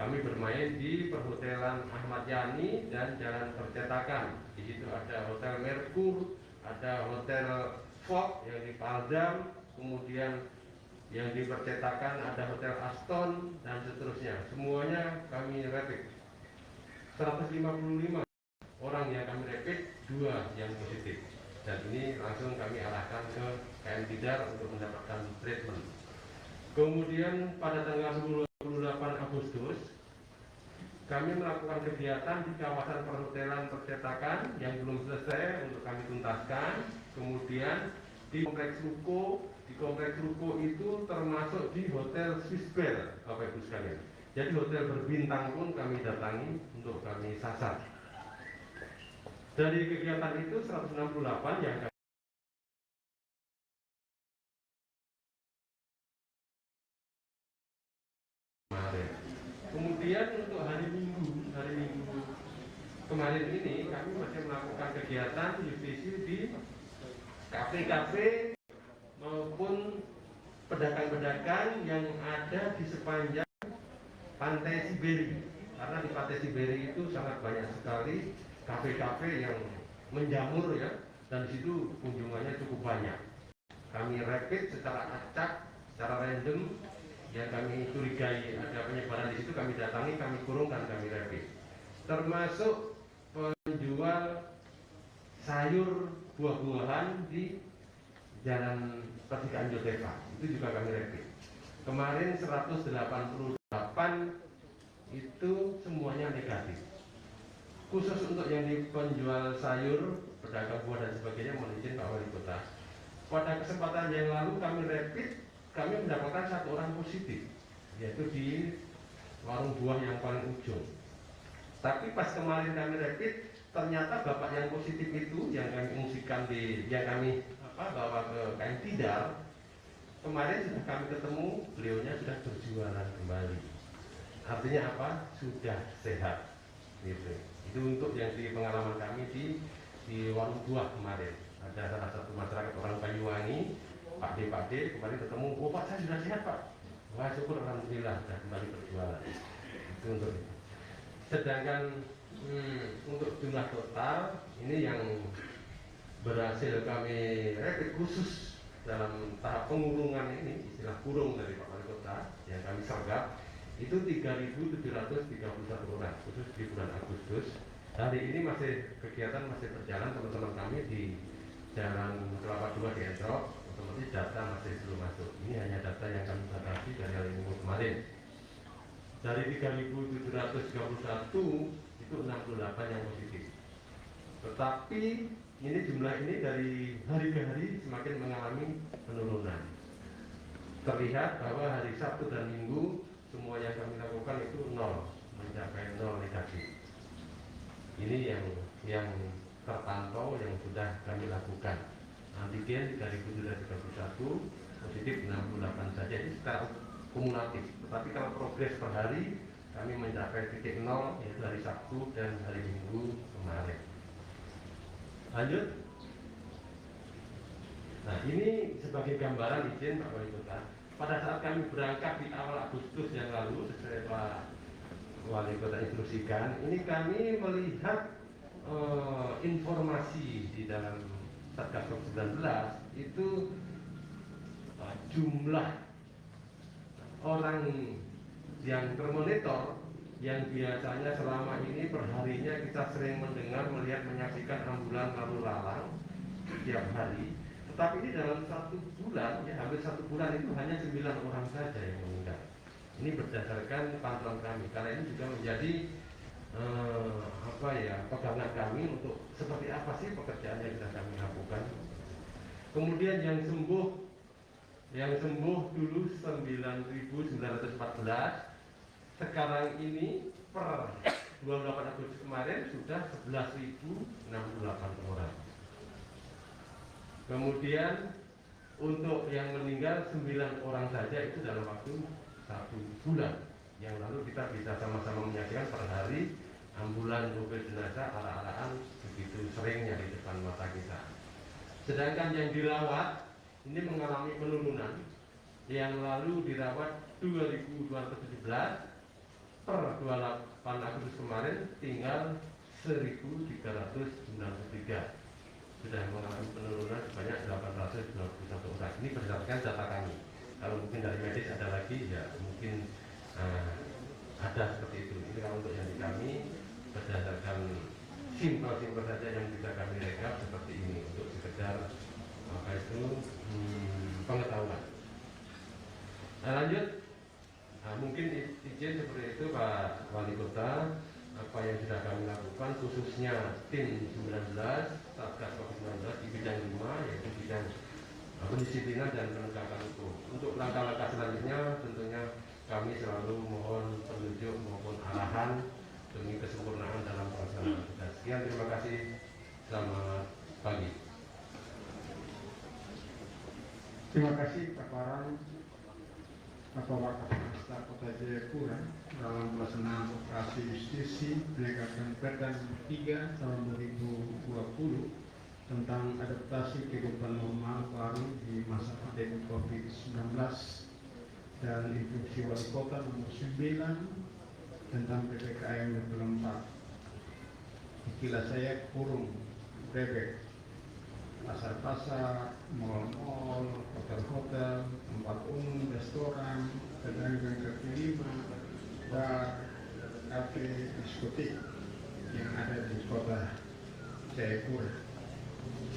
Kami bermain di perhotelan Ahmad Yani dan Jalan Percetakan. Di situ ada Hotel Merkur, ada Hotel Fok yang di Paldam, kemudian yang di Percetakan ada Hotel Aston dan seterusnya. Semuanya kami rapid. 155 orang yang kami rapid, 2 yang positif. Dan ini langsung kami arahkan ke KM Tidar untuk mendapatkan treatment. Kemudian pada tanggal 28 Agustus kami melakukan kegiatan di kawasan perhotelan Percetakan yang belum selesai untuk kami tuntaskan. Kemudian di kompleks ruko itu termasuk di Hotel Swissbell, Bapak Ibu sekalian. Jadi hotel berbintang pun kami datangi untuk kami sasar. Dari kegiatan itu 168 yang kemarin. Kemudian untuk hari Minggu kemarin ini kami masih melakukan kegiatan UVC di kafe-kafe maupun pedagang-pedagang yang ada di sepanjang Pantai Siberi. Karena di Pantai Siberi itu sangat banyak sekali kafe-kafe yang menjamur ya, dan di situ kunjungannya cukup banyak. Kami rapid secara acak, secara random, yang kami curigai ada penyebaran di situ kami datangi, kami kurung dan kami rapid. Termasuk penjual sayur buah-buahan di Jalan Pertigaan Jotepa, itu juga kami rapid. Kemarin 188 itu semuanya negatif. Khusus untuk yang di penjual sayur, pedagang buah dan sebagainya, mohon izin Pak Wali Kota. Pada kesempatan yang lalu kami rapid, kami mendapatkan 1 orang positif, yaitu di warung buah yang paling ujung. Tapi pas kemarin kami rapid, ternyata bapak yang positif itu yang kami fungsikan yang kami bawa ke KM Tidar, kemarin sudah kami ketemu, beliaunya sudah berjualan kembali. Artinya apa? Sudah sehat. Gitu. Itu untuk yang di pengalaman kami di warung buah kemarin. Ada salah satu masyarakat orang Banyuwangi, Pak D kemarin ketemu, oh Pak saya sudah sehat Pak. Wah syukur alhamdulillah sudah kembali berjualan. Itu untuk itu. Sedangkan untuk jumlah total ini yang berhasil kami rapid khusus dalam tahap pengurungan ini, istilah kurung dari Pak Wali Kota yang kami sergap itu 3.731 orang khusus di bulan Agustus. Hari ini kegiatan masih berjalan, teman-teman kami di Jalan Kelapa 2 di Entrok, otomatis data masih belum masuk. Ini hanya data yang kami batasi dari hari Minggu kemarin. Dari 3.731 itu 68 yang positif. Tetapi ini jumlah ini dari hari ke hari semakin mengalami penurunan. Terlihat bahwa hari Sabtu dan Minggu semua yang kami lakukan itu 0, mencapai 0 negatif. Ini yang terpantau yang sudah kami lakukan. Antigen 3.731, positif 68 saja, ini secara kumulatif. Tetapi kalau progres per hari kami mencapai titik 0 yaitu hari Sabtu dan hari Minggu kemarin. Lanjut. Nah ini sebagai gambaran izin Pak Wali Kota. Pada saat kami berangkat di awal Agustus yang lalu, sesuai Pak Wali Kota instruksikan, ini kami melihat informasi di dalam Satgas COVID-19 itu jumlah orang yang termonitor yang biasanya selama ini perharinya kita sering mendengar, melihat, menyaksikan ambulan lalu lalang setiap hari. Tetapi ini dalam 1 bulan, ya hampir 1 bulan itu hanya 9 orang saja yang meninggal. Ini berdasarkan pantauan kami. Karena ini juga menjadi pegangan kami untuk seperti apa sih pekerjaan yang sudah kami lakukan. Kemudian yang sembuh dulu 9.914. Sekarang ini per 28 Agustus kemarin sudah 11.068 orang. Kemudian untuk yang meninggal 9 orang saja itu dalam waktu 1 bulan. Yang lalu kita bisa sama-sama menyaksikan per hari ambulan mobil jenazah ala-alaan begitu seringnya di depan mata kita. Sedangkan yang dirawat ini mengalami penurunan. Yang lalu dirawat 2.217, per 28 Agustus kemarin tinggal 1.393, sudah mengalami penurunan sebanyak 891 orang. Ini berdasarkan data kami. Kalau mungkin dari medis ada lagi, ya mungkin ada seperti itu. Ini kalau untuk yang di kami berdasarkan simpel saja yang bisa kami rekap seperti ini untuk sekedar apa itu pengetahuan. Nah, lanjut, mungkin izin seperti itu Pak Wali Kota, apa yang sudah kami lakukan khususnya tim 19 Satgas COVID-19 di bidang 5, yaitu bidang pendisiplinan dan penegakan hukum. Untuk langkah-langkah selanjutnya tentunya kami selalu mohon petunjuk maupun arahan demi kesempurnaan dalam pelaksanaan tugas. Sekian, terima kasih, selamat pagi. Terima kasih Pak Parang, Bapak Wakapolresta Kota Jayapura dalam pelaksanaan operasi justisi penegakan Perda 3 tahun 2020 tentang adaptasi kehidupan normal baru di masa pandemi COVID-19 dan instruksi Wali Kota nomor 9 tentang PPKM level 4. Istilah saya kurung bebek, pasar-pasar, mal-mal, hotel-hotel, tempat umum, restoran, pedagang kaki lima, bar, kafe, diskotik yang ada di kota Jayapura.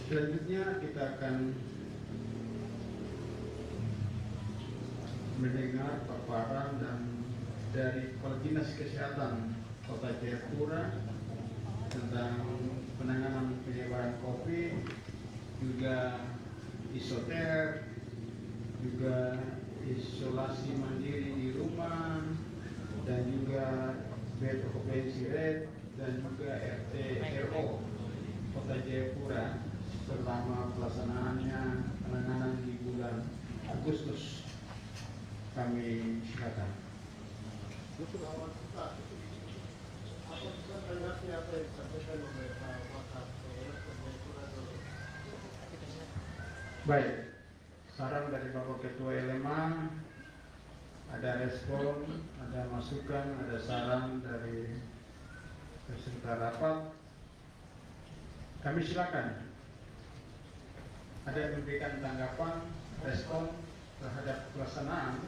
Selanjutnya kita akan mendengar paparan dari Kepala Dinas Kesehatan Kota Jayapura tentang penanganan penyebaran COVID, juga isoter, juga isolasi mandiri di rumah, dan juga bed occupancy rate, dan juga RT RO Kota Jayapura selama pelaksanaannya penanganan di bulan Agustus. Kami silakan. Baik, saran dari Bapak Ketua LMA, ada respon, ada masukan, ada saran dari peserta rapat. Kami silakan. Ada yang memberikan tanggapan, respon terhadap pelaksanaan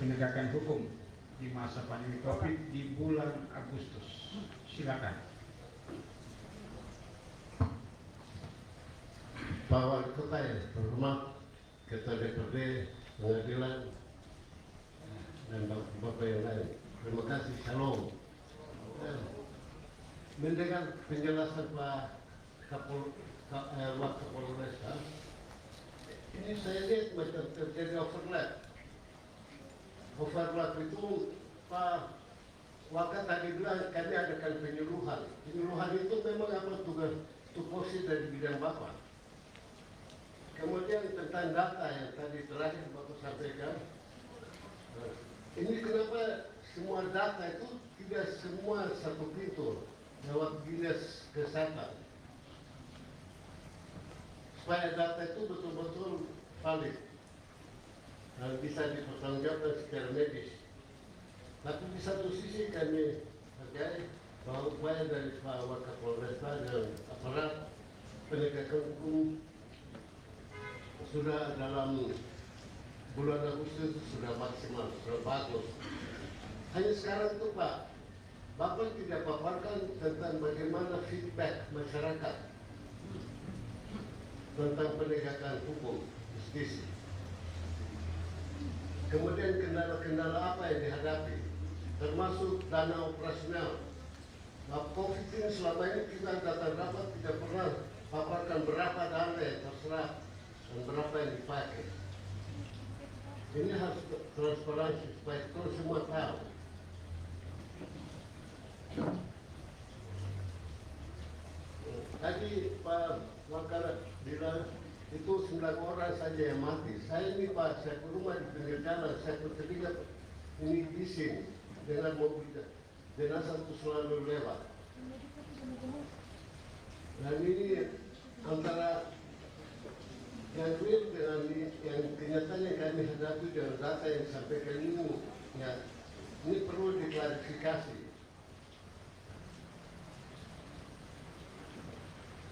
penegakan hukum di masa pandemi COVID di bulan Agustus. Silakan. Pak Wali Kota yang terhormat, Ketua DPRD, Pengadilan, dan Bapak yang lain. Terima kasih, Shalom. Mendengar penjelasan Pak Wakapolresta, ini saya lihat macam terjadi overlap. Overlap itu Pak Waka tadi bilang kami adakan penyuluhan. Penyuluhan itu memang apa tupoksi dari bidang Bapak. Kemudian tentang data yang tadi terakhir Bapak sampaikan, ini kenapa semua data itu tidak semua satu pintu lewat dinas kesehatan, supaya data itu betul-betul valid dan bisa dipertanggungjawabkan secara medis. Tapi di satu sisi kami percaya bahwa upaya dari Pak Wakapolresta dan aparat penegakan hukum sudah dalam bulan Agustus sudah maksimal, sudah bagus. Hanya sekarang itu Pak, Bapak tidak paparkan tentang bagaimana feedback masyarakat tentang penegakan hukum justisi. Kemudian kendala-kendala apa yang dihadapi, termasuk dana operasional. Nah, COVID ini selama ini kita datang rapat tidak pernah paparkan berapa dana yang terserap dan berapa yang dipakai. Ini harus transparansi supaya kita semua tahu. Tadi Pak Wakar bilang itu 9 orang saja yang mati. Saya ini Pak, saya ke rumah di pinggir jalan, saya terlihat ini bising dengan mobil jenazah itu selalu lewat. Dan ini antara yang real dengan yang kenyataannya kami hadapi dengan data yang disampaikan ini, ya klarifikasi.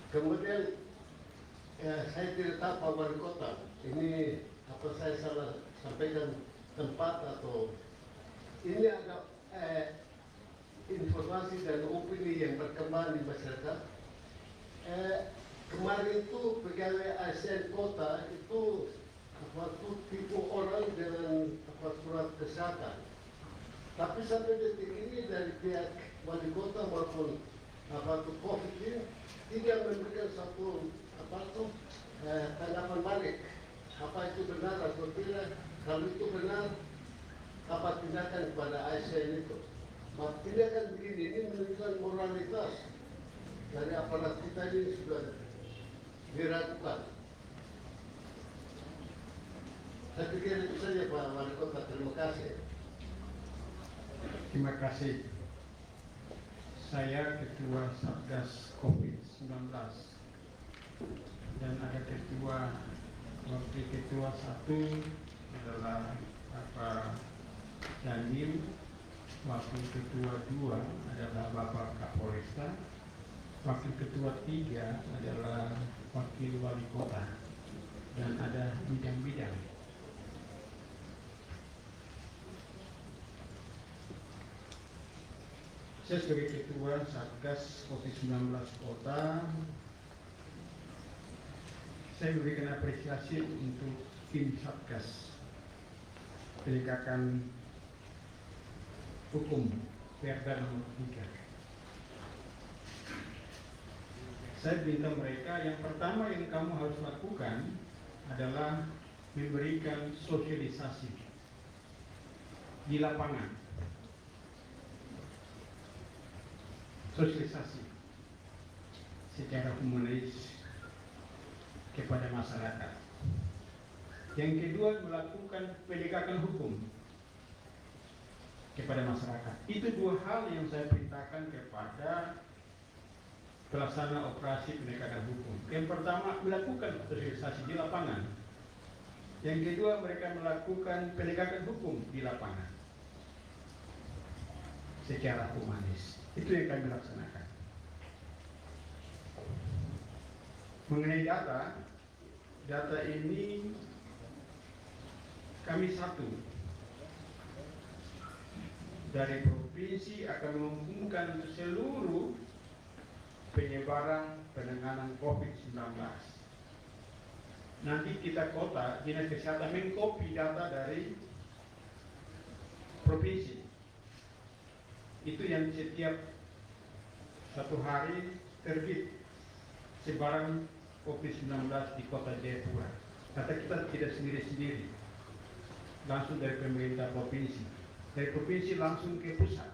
Kemudian saya tidak tahu Pak Wali Kota, ini apa saya salah sampaikan tempat atau ini ada informasi dan opini yang berkembang di masyarakat. Kemarin itu pegawai ASN Kota itu tipu orang dengan surat kesehatan. Tapi sampai detik ini dari pihak Wali Kota maupun COVID ini tidak memberikan satu tanggapan balik. Apa itu benar atau tidak? Kalau itu benar, apa tindakan kepada ASN itu? Tindakan begini ini menunjukkan moralitas dari aparat kita ini sudah diragukan. Saya pikir itu saja Pak Wali Kota. Terima kasih. Terima kasih. Saya Ketua Satgas COVID-19 dan ada ketua, wakil ketua 1 adalah Bapak Daniel, wakil ketua 2 adalah Bapak Kapolresta, wakil ketua 3 adalah wakil wali kota, dan ada bidang-bidang. Saya sebagai ketua Satgas COVID-19 Kota, saya memberikan apresiasi untuk tim Satgas penegakan hukum Perda nomor 3. Saya minta mereka, yang pertama yang kamu harus lakukan adalah memberikan sosialisasi di lapangan. Sosialisasi secara humanis kepada masyarakat. Yang kedua, melakukan penegakan hukum kepada masyarakat. Itu dua hal yang saya perintahkan kepada pelaksana operasi penegakan hukum. Yang pertama, melakukan sosialisasi di lapangan. Yang kedua, mereka melakukan penegakan hukum di lapangan secara humanis. Itu yang kami laksanakan. Mengenai data ini kami satu dari provinsi akan mengumpulkan seluruh penyebaran penanganan COVID-19. Nanti kita kota, Dinas Kesehatan mengcopy data dari provinsi. Itu yang setiap satu hari terbit sebaran COVID-19 di kota Jayapura. Kata kita tidak sendiri-sendiri, langsung dari pemerintah provinsi. Dari provinsi langsung ke pusat.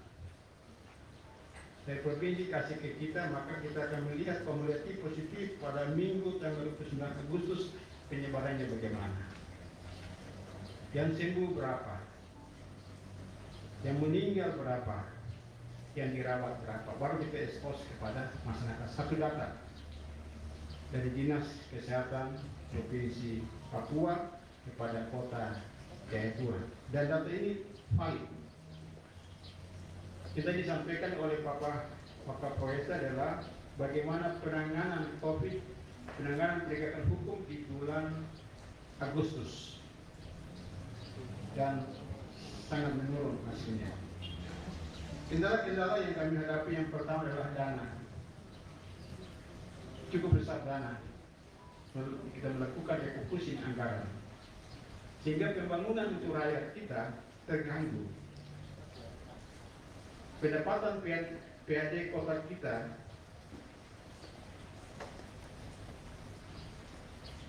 Dari provinsi kasih ke kita, maka kita akan melihat kumulatif positif pada minggu tanggal 29 Agustus penyebarannya bagaimana. Yang sembuh berapa? Yang meninggal berapa? Yang dirawat berapa? Baru kita ekspos kepada masyarakat. Satu data dari Dinas Kesehatan Provinsi Papua kepada kota Jayapura. Dan data ini valid. Kita disampaikan oleh Bapak Kapolresta adalah bagaimana penanganan COVID, penanganan penegakan hukum di bulan Agustus, dan sangat menurun hasilnya. Kendala-kendala yang kami hadapi yang pertama adalah dana. Cukup besar dana. Kita melakukan refocusing anggaran. Sehingga pembangunan untuk rakyat kita terganggu. Pendapatan PAD kota kita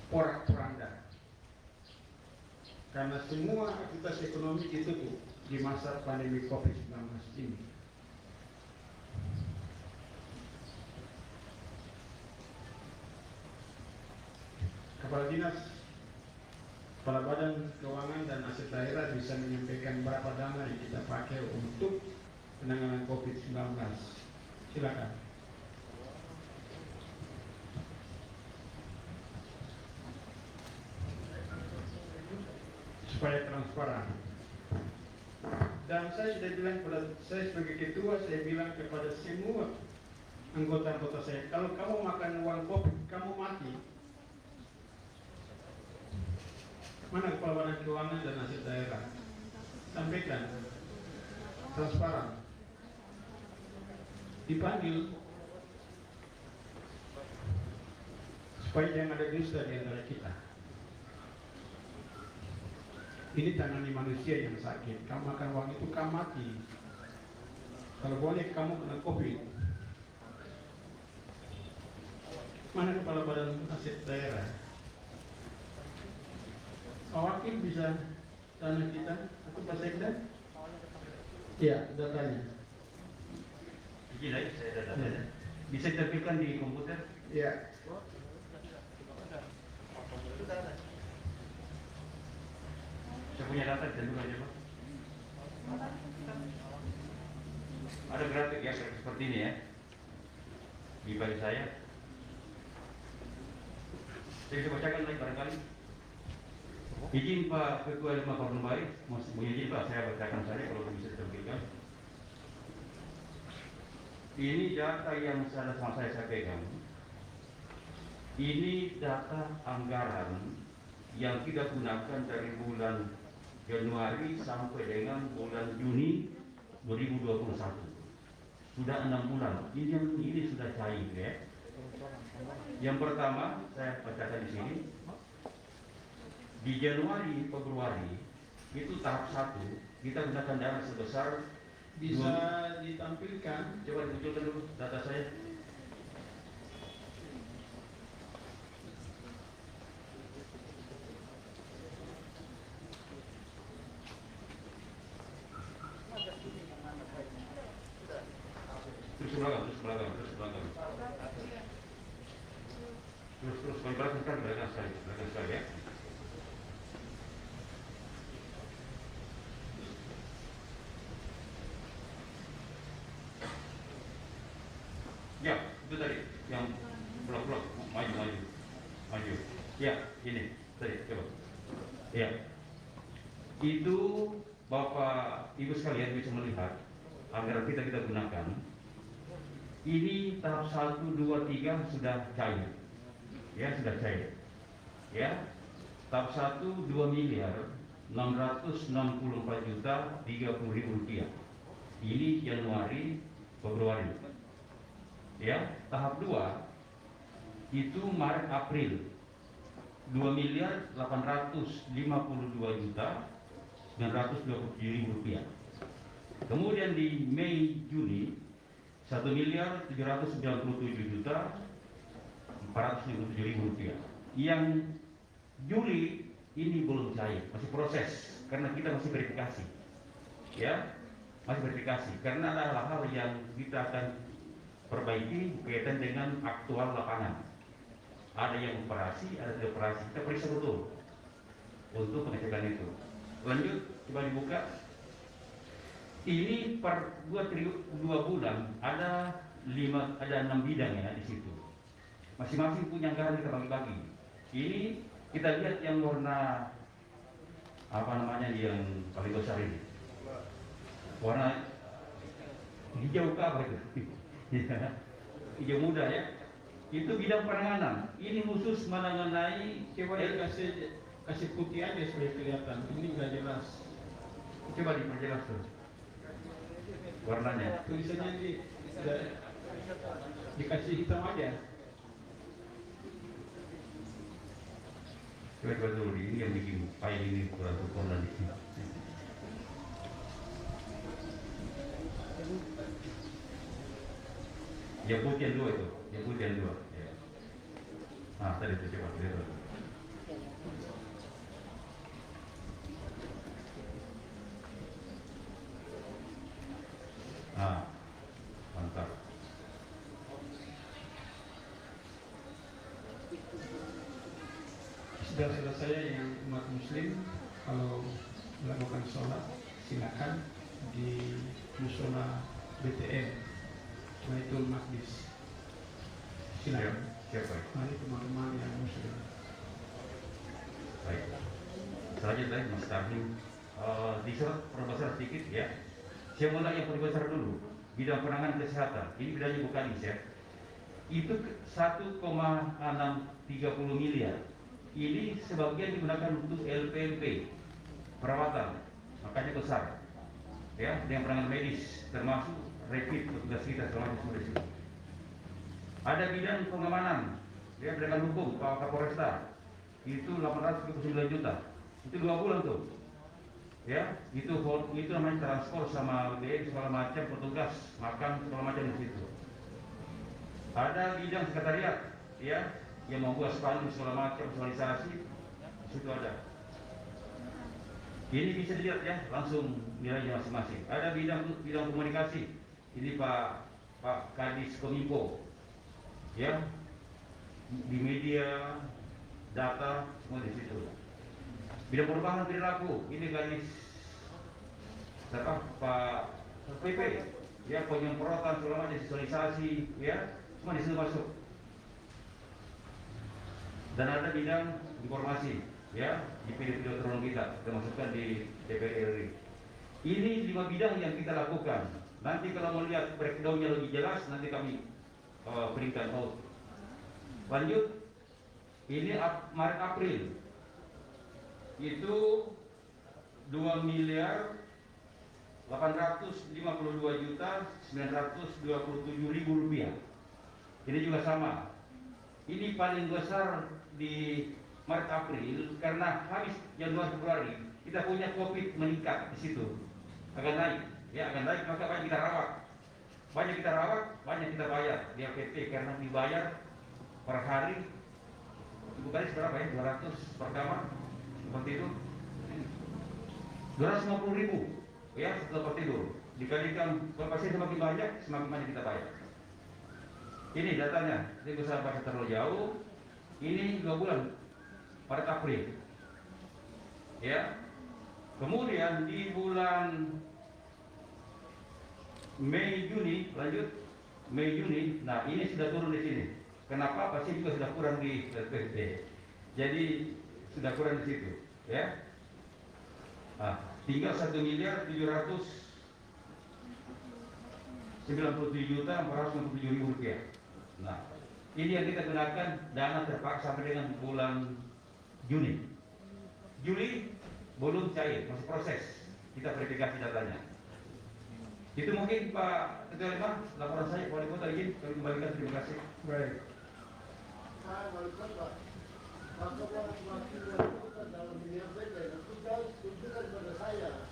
porak-poranda. Karena semua aktivitas ekonomi ditutup di masa pandemi COVID-19 ini. Kepala Dinas, Kepala Badan Keuangan dan Aset Daerah bisa menyampaikan berapa dana yang kita pakai untuk penanganan COVID-19. Silakan. Supaya transparan. Dan saya sudah bilang kepada saya sebagai ketua, saya bilang kepada semua anggota-anggota saya, kalau kamu makan uang kopi, kamu mati. Mana Kepala Badan Keuangan dan Aset Daerah? Sampaikan, transparan. Dipanggil supaya jangan ada dusta di antara kita. Ini tangani manusia yang sakit. Kamu makan uang itu, kamu mati. Kalau boleh kamu kena COVID. Mana Kepala Badan Aset Daerah? Pak Wakil bisa tanya kita atau Pak Sekda? Ya, datanya. Izin lagi, saya ada datanya. Bisa ditampilkan di komputer? Ya. Saya punya data, bisa aja Pak. Ada grafik ya seperti ini ya. Di bagi saya. Saya bisa bacakan lagi barangkali. Izin Pak Ketua Lima Korban Baik, mau izin Pak, saya bacakan saja kalau bisa ditampilkan. Ini data yang sama saya pegang. Ini data anggaran yang kita gunakan dari bulan Januari sampai dengan bulan Juni 2021. Sudah 6 bulan. Ini sudah cair ya. Yang pertama saya bacakan di sini. Di Januari, Februari itu tahap 1 kita gunakan dana sebesar Bisa ditampilkan. coba dimunculkan dulu data saya. Terus ke belakang. Terus belakang sekali ya. Ya, itu tadi yang blok-blok maju. Ya, ini tadi coba. Ya, itu Bapak Ibu sekalian bisa melihat anggaran kita gunakan. Ini tahap 1, 2, 3 sudah cair. Ya, sudah cair. Ya, tahap 1 2 miliar 664 juta 30 ribu rupiah. Ini Januari, Februari. Ya, tahap 2 itu Maret April 2 miliar 852 juta 927 ribu rupiah. Kemudian di Mei Juni 1 miliar 797 juta 457 ribu rupiah. Yang Juli ini belum cair, masih proses karena kita masih verifikasi. Ya, masih verifikasi karena ada hal-hal yang kita akan perbaiki berkaitan dengan aktual lapangan. Ada yang operasi, ada yang operasi. Kita periksa betul untuk pengecekan itu. Lanjut, coba dibuka. Ini per 2 bulan ada 6 bidang ya di situ. Masing-masing punya anggaran kita bagi-bagi. Ini kita lihat yang warna apa namanya yang paling besar ini. Warna hijau apa itu? Ya, hijau muda ya. Itu bidang penanganan. Ini khusus mengenai. Coba kasih putih aja supaya kelihatan. Ini nggak jelas. Coba diperjelas tuh warnanya. Tulisannya dikasih hitam aja. Coba dulu ini yang bikin file ini kurang sempurna di sini. Yang putih yang 2 itu, yang putih yang 2. Ya. Nah, tadi itu coba lihat. Nah, mantap. Saudara-saudara saya yang umat Muslim, kalau melakukan sholat silakan di musola BTN. Baitul Maqdis. Silakan. Siapa? Mari teman-teman yang muslim. Baik. Selanjutnya Mas Karnim. diperbesar sedikit ya. Saya mulai yang paling besar dulu, bidang penanganan kesehatan. Ini bidangnya bukan ya. Itu 1,630 miliar. Ini sebagian digunakan untuk LPMP, perawatan, makanya besar. Ya, dengan penanganan medis, termasuk rapid petugas kita selama di situ. Ada bidang pengamanan, ya, bidang hukum, Pak Kapolresta, itu 839 juta. Itu 2 bulan tuh. Ya, itu namanya transport sama BM segala macam, petugas makan segala macam di situ. Ada bidang sekretariat, ya, yang membuat spanduk segala macam, visualisasi, di situ ada. Ini bisa dilihat ya, langsung nilainya masing-masing. Ada bidang komunikasi, ini Pak Kadis Kominfo, ya, di media, data, semua di situ. Bidang perubahan perilaku, ini Kadis Pak PP, ya, penyemprotan segala macam, visualisasi, ya, semua di situ masuk. Dan ada bidang informasi, ya, di video terang kita masukkan di DPR RI. Ini 5 bidang yang kita lakukan. Nanti kalau mau lihat breakdownnya lebih jelas, nanti kami berikan out. Lanjut, ini Maret April itu 2 miliar 852 juta 927 ribu rupiah. Ini juga sama. Ini paling besar di Maret April karena habis Januari Februari kita punya COVID meningkat di situ, akan naik, ya, akan naik, maka banyak kita rawat, banyak kita bayar di LPT karena dibayar per hari. Ibu Kadis berapa ya? 200 per kamar, seperti itu. 250 ribu, ya, setelah tidur. Dikalikan kalau pasien semakin banyak kita bayar. Ini datanya, ini bisa baca terlalu jauh. Ini 2 bulan, Maret April, ya. Kemudian di bulan Mei Juni, lanjut Mei Juni. Nah, ini sudah turun di sini. Kenapa? Pasti juga sudah kurang di LPT. Jadi sudah kurang di situ, ya. Nah, tinggal 1 miliar 797 juta 497 ribu rupiah. Nah, ini yang kita gunakan dana terpakai sampai dengan bulan Juni. Juli belum cair, masih proses. Kita verifikasi datanya. Itu mungkin Pak Ketua Lima, laporan saya. Wali Kota izin kami kembalikan, terima kasih. Baik. Saya Wali Kota, apakah wakil Wali Kota dalam menyampaikan tugas tunjukkan pada saya,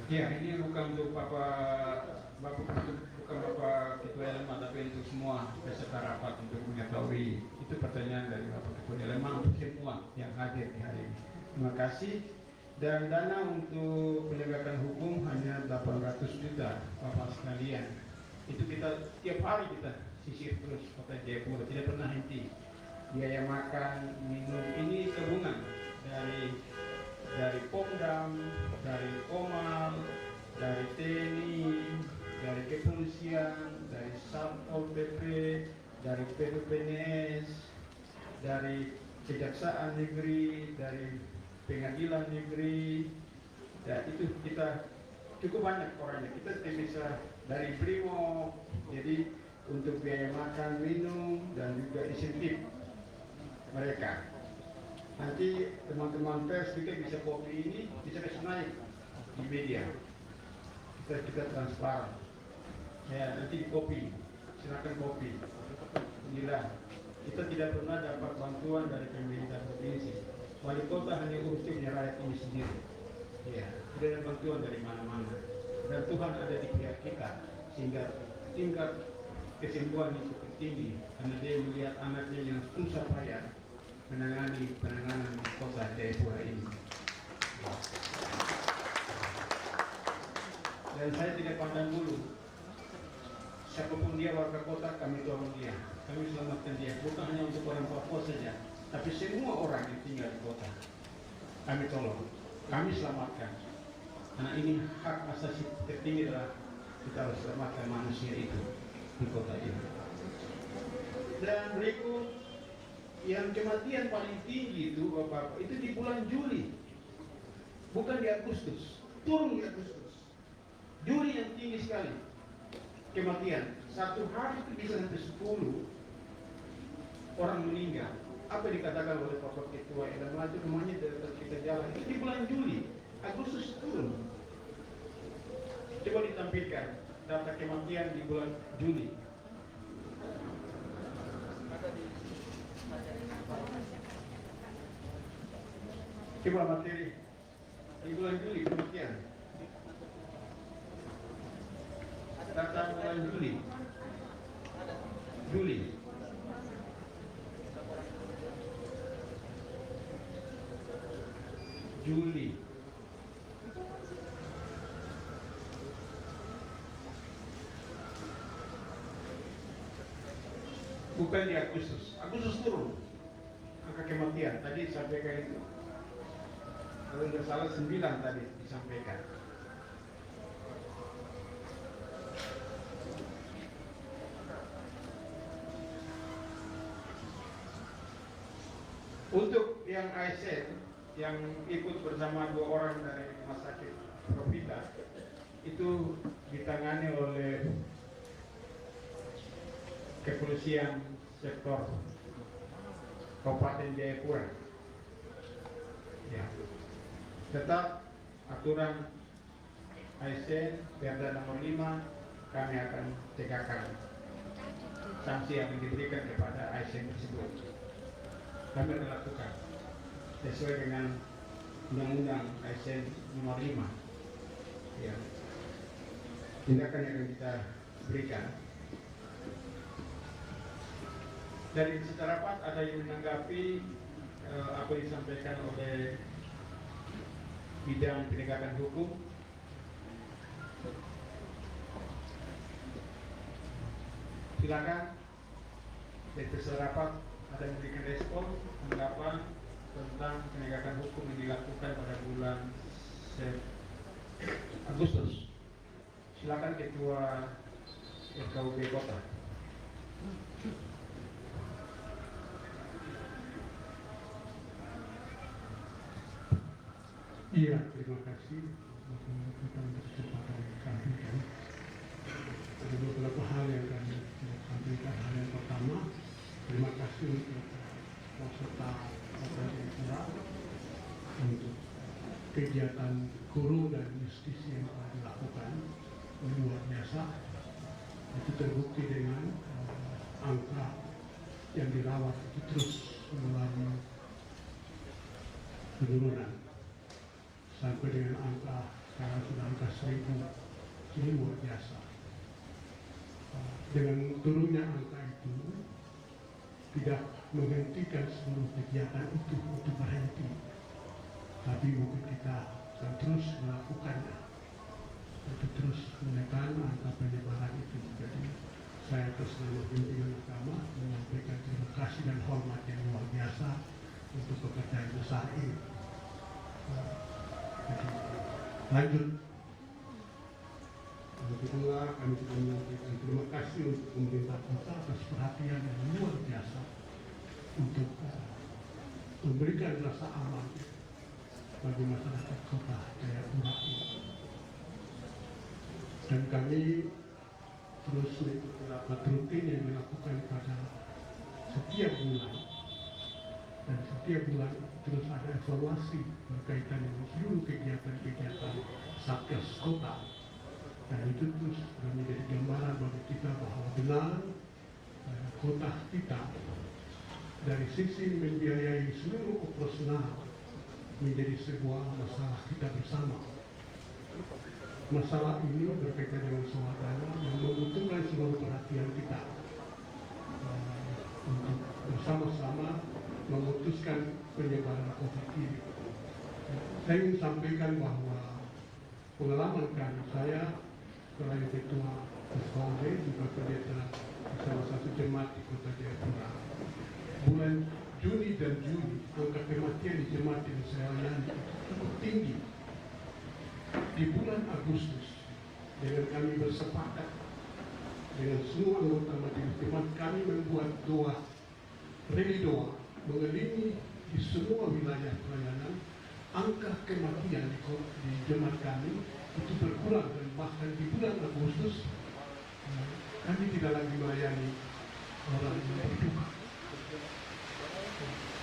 Ya, ini bukan untuk bukan Bapak Ketua LMA, tapi untuk semua peserta rapat untuk mengetahui. Itu pertanyaan dari Bapak Ketua LMA untuk semua yang hadir di hari ini. Terima kasih. Dan dana untuk penegakan hukum hanya 800 juta, Bapak sekalian. Itu kita tiap hari kita sisir terus Kota Jayapura, tidak pernah henti. Biaya makan, minum ini tabungan dari Pomdam, dari Komal, dari TNI, dari kepolisian, dari Satpol PP, dari PDPNS, dari Kejaksaan Negeri, dari Pengadilan Negeri. Ya, itu kita cukup banyak orangnya. Kita tidak bisa dari Brimo, jadi untuk biaya makan, minum, dan juga insentif mereka. Nanti teman-teman pers juga bisa kopi ini bisa naik di media. Kita transparan. Ya, nanti kopi, silakan kopi. Inilah kita tidak pernah dapat bantuan dari pemerintah provinsi. Wali kota hanya urusnya rakyat ini sendiri. Ya, tidak ada bantuan dari mana-mana. Dan Tuhan ada di pihak kita sehingga tingkat kesembuhan itu cukup tinggi karena dia melihat anaknya yang susah payah menangani penanganan kota Jayapura ini. Dan saya tidak pandang bulu. Siapapun dia warga kota, kami tolong dia, kami selamatkan dia. Bukan hanya untuk orang Papua saja, tapi semua orang yang tinggal di kota kami tolong, kami selamatkan. Karena ini hak asasi tertinggi adalah kita harus selamatkan manusia itu di kota ini. Dan berikut yang kematian paling tinggi itu Bapak, itu di bulan Juli. bukan di Agustus, turun di Agustus. Juli yang tinggi sekali kematian. Satu hari itu bisa sampai 10 orang meninggal. Apa dikatakan oleh Bapak Ketua yang maju rumahnya dari kita jalan itu di bulan Juli, Agustus turun. Coba ditampilkan data kematian di bulan Juli. Coba materi di bulan Juli kematian. Data bulan Juli. Juli. Bukan di Agustus. Agustus turun angka kematian. Tadi sampaikan itu. Kalau tidak salah 9 tadi disampaikan. Untuk yang ASN yang ikut bersama 2 orang dari Rumah Sakit Profita itu ditangani oleh Kepolisian Sektor Kabupaten Jayapura. Ya. Tetap aturan ASN Perda nomor 5 kami akan tegakkan sanksi yang diberikan kepada ASN tersebut. Kami akan lakukan sesuai dengan Undang-Undang ASN nomor 5. Ya. Tindakan yang akan kita berikan. Dari secara rapat ada yang menanggapi apa yang disampaikan oleh bidang penegakan hukum. Silakan. Dari secara rapat ada yang memberikan respon tanggapan tentang penegakan hukum yang dilakukan pada bulan Agustus. Silakan Ketua FKUP Kota. Iya, terima kasih untuk kesempatan yang kami berikan. Ada beberapa hal yang kami sampaikan. Hal yang pertama, terima kasih untuk peserta Jayapura untuk kegiatan guru dan justisi yang telah dilakukan. Luar biasa. Itu terbukti dengan angka yang dirawat itu terus mengalami penurunan. Sampai dengan angka sekarang sudah angka 1000, ini luar biasa. Dengan turunnya angka itu tidak menghentikan seluruh kegiatan itu untuk berhenti, tapi mungkin kita akan terus melakukannya untuk terus menekan angka penyebaran itu. Jadi saya atas nama pimpinan agama menyampaikan terima kasih dan hormat yang luar biasa untuk pekerjaan besar ini. Lanjut. Yang kedua, kami juga menyampaikan terima kasih untuk pemerintah kota atas perhatian yang luar biasa untuk memberikan rasa aman bagi masyarakat kota Jayapura ini. Dan kami terus mengikuti rapat rutin yang dilakukan pada setiap bulan. Dan setiap bulan terus ada evaluasi berkaitan dengan seluruh kegiatan-kegiatan Satgas Kota. Dan itu terus menjadi gambaran bagi kita bahwa benar kota kita dari sisi membiayai seluruh operasional menjadi sebuah masalah kita bersama. Masalah ini berkaitan dengan swadaya yang membutuhkan seluruh perhatian kita untuk bersama-sama memutuskan penyebaran COVID ini. Saya ingin sampaikan bahwa pengalaman kami, saya selain ketua FKUP juga pendeta di salah satu jemaat di Kota Jayapura. Bulan Juni dan Juli angka kematian di jemaat yang saya layani cukup tinggi. Di bulan Agustus dengan kami bersepakat dengan semua anggota majelis jemaat, kami membuat doa, rally doa mengelilingi di semua wilayah pelayanan angka kematian di jemaat kami itu berkurang, dan bahkan di bulan Agustus kami tidak lagi melayani orang yang berduka.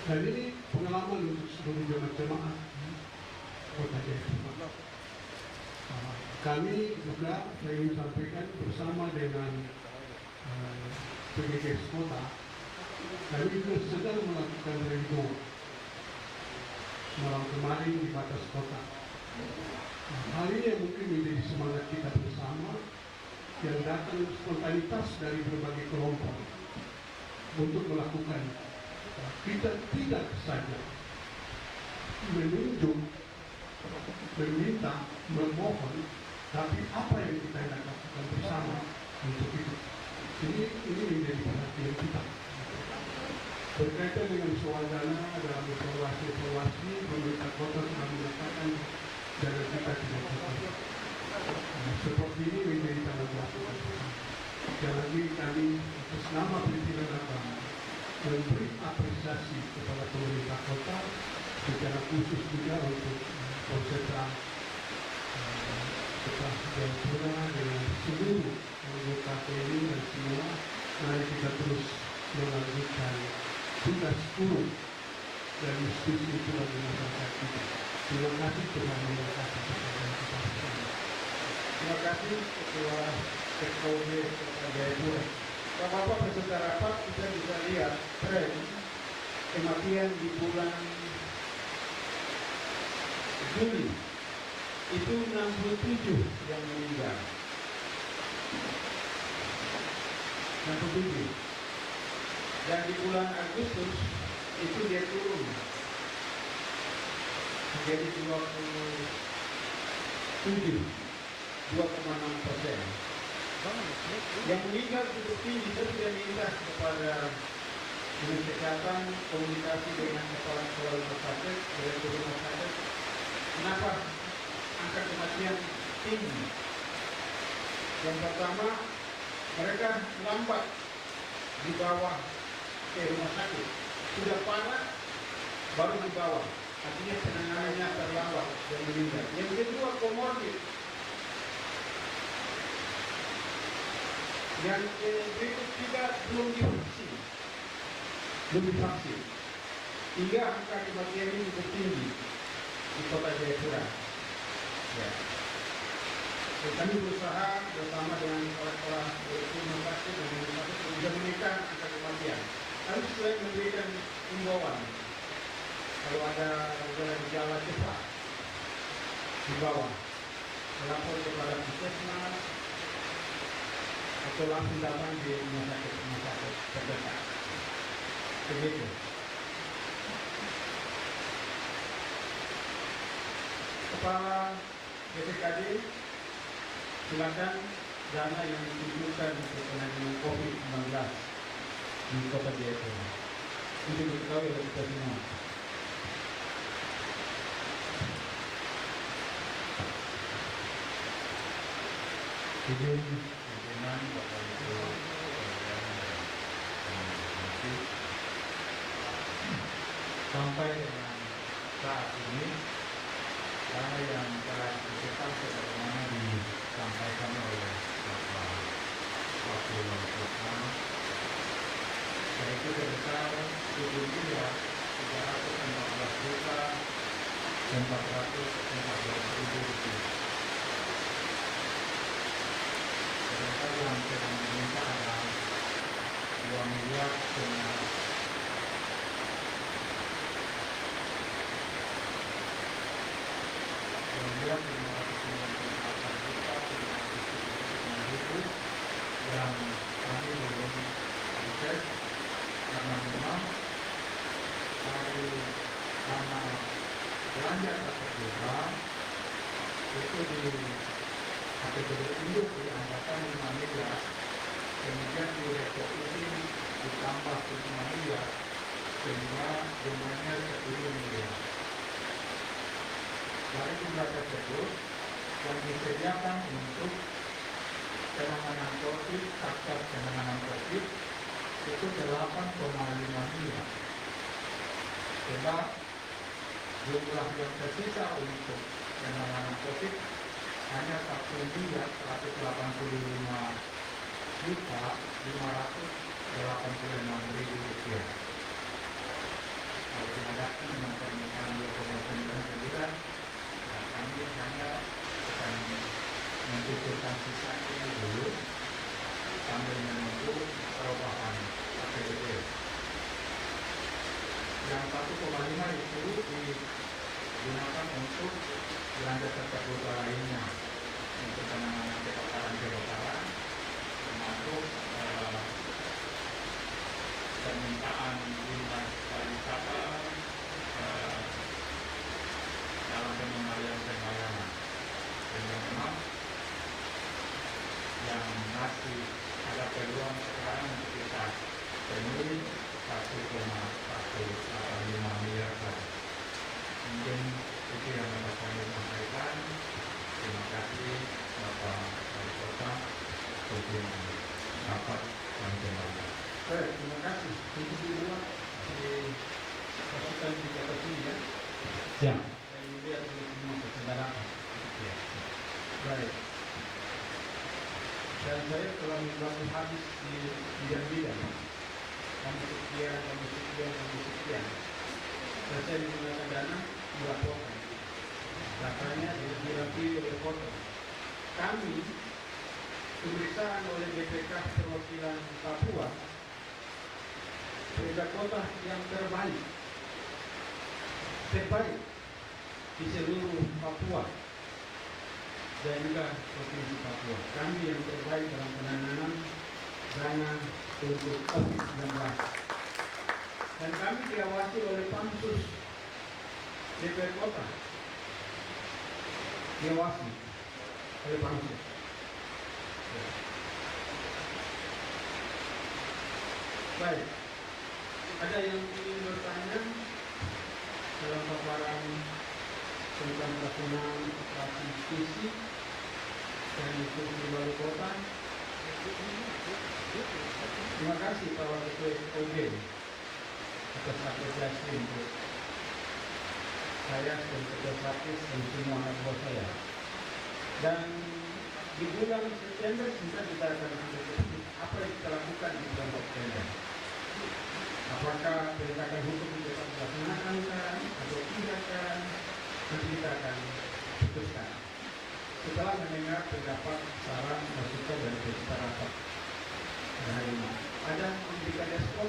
Dan ini pengalaman untuk seluruh jemaat-jemaat Kota Jayapura. Kami juga, saya ingin sampaikan, bersama dengan PGKS Kota, kami juga sedang melakukan rendo malam kemarin di batas kota. Hal ini yang mungkin menjadi semangat kita bersama, yang datang spontanitas dari berbagai kelompok untuk melakukan. Kita tidak saja menunjuk, meminta, memohon, tapi apa yang kita hendak lakukan bersama untuk itu. Ini menjadi perhatian kita. Berkaitan dengan soal dana dalam evaluasi, pemerintah kota sudah menyatakan dana kita tidak cukup. Seperti ini menjadi tanggung jawab kita. Sekali lagi kami atas nama pimpinan agama memberi apresiasi kepada pemerintah kota, secara khusus juga untuk konsentrasi Kota Jayapura dengan seluruh anggota TNI dan semua. Mari kita terus melanjutkan tugas turun dan institusi itu bagi masyarakat kita. Terima kasih Tuhan memberkati kita bersama. Terima kasih Ketua PKOD Kota Jayapura. Bapak-bapak peserta rapat, kita bisa lihat tren kematian di bulan Juli itu 67 yang meninggal. 67. Dan di bulan Agustus itu dia turun menjadi 2,6%. Yang meninggal cukup tinggi. Saya sudah minta kepada Dinas Kesehatan komunikasi dengan kepala rumah sakit, direktur rumah sakit, kenapa angka kematian tinggi. Yang pertama, mereka lambat dibawa ke rumah sakit, sudah parah baru dibawa, artinya penanganannya terlambat dan meninggal. Yang kedua, komorbid. Yang berikut juga belum divaksin, hingga angka kematian ini cukup tinggi di Kota Jayapura. Ya. Kami berusaha bersama dengan kepala rumah sakit dan rumah sakit untuk menekan angka kematian. Kami selain memberikan himbauan, kalau ada gejala cepat di bawah, melapor kepada puskesmas atau langsung datang di rumah sakit terdekat. Begitu. Kepala BPKD, silakan dana yang ditujukan untuk penanganan COVID-19 di Kota Jayapura. Ini diketahui oleh kita semua. Pimpinan Bapak Ibu sampai dengan saat ini dana yang telah diberikan sebagaimana disampaikan oleh Bapak Wakil Wali Kota, yaitu sebesar Rp7.314.414.000. Sedangkan yang sedang diminta adalah Rp2.500.000. Yang kami belum dicek karena memang karena belanja terbuka itu di kategori induk dianggarkan 5 miliar, kemudian di reposisi ditambah 5 miliar sehingga jumlahnya 10 miliar. Dari jumlah tersebut yang disediakan untuk penanganan COVID, satgas penanganan COVID itu 8,5 miliar. Sebab jumlah yang tersisa untuk penanganan COVID hanya 1.485.586.000 rupiah. Kalau dihadapi dengan permintaan 2,99, kami hanya akan mencucurkan sisanya dulu sambil menunggu perubahan APBD. Yang 1,5 itu digunakan untuk belanja kebutuhan lainnya untuk penanganan kebakaran, termasuk permintaan dinas pariwisata dalam pengembalian. Dan memang yang masih ada peluang sekarang untuk kita penuhi 1,185 miliar saja. Mungkin itu yang dapat kami sampaikan. Terima kasih Bapak Wali Kota untuk dapat kami kembali. Baik, terima kasih. Untuk dibuat pasukan di atas ini ya. Siap. Saya lihat di semua kesadaran. Ya. Baik. Dan saya telah membantu habis di bidang-bidang. Kamu sekian. Dan saya menggunakan dana dilaporkan. Datanya dirapi oleh kota. Kami pemeriksaan oleh BPK perwakilan Papua, pemerintah kota yang terbaik di seluruh Papua dan juga provinsi Papua. Kami yang terbaik dalam penanganan dana untuk COVID-19. Dan kami diawasi oleh Pansus DPR Kota. Diawasi oleh Pansus. Baik, ada yang ingin bertanya dalam paparan tentang pelaksanaan operasi fisik dan itu di Wali Kota? Terima kasih Pak Wali Kota atas apresiasi untuk saya dan Ketua Satgas dan semua anak buah saya. Dan di bulan September kita akan mengikuti apa yang kita lakukan di bulan September. Apakah penegakan hukum dapat dilaksanakan atau tidak kan? Nanti kita akan putuskan. Setelah mendengar pendapat, saran, masukan dari peserta rapat hari ini. Ada memberikan respon?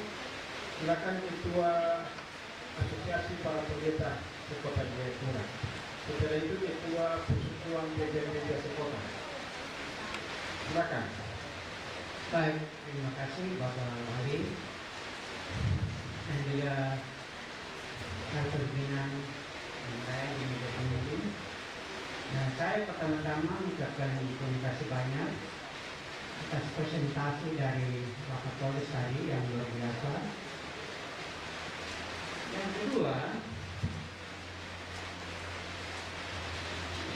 Silakan Ketua Asosiasi Para Pendeta Sekota Jayapura. Setelah itu Ketua Persatuan Media Sekota. Silakan. Baik, terima kasih Bapak Wali dan juga kantor pimpinan saya di media pemimpin. Nah, saya pertama-tama mengucapkan terima kasih banyak atas presentasi dari Bapak Polis tadi yang luar biasa. Yang kedua,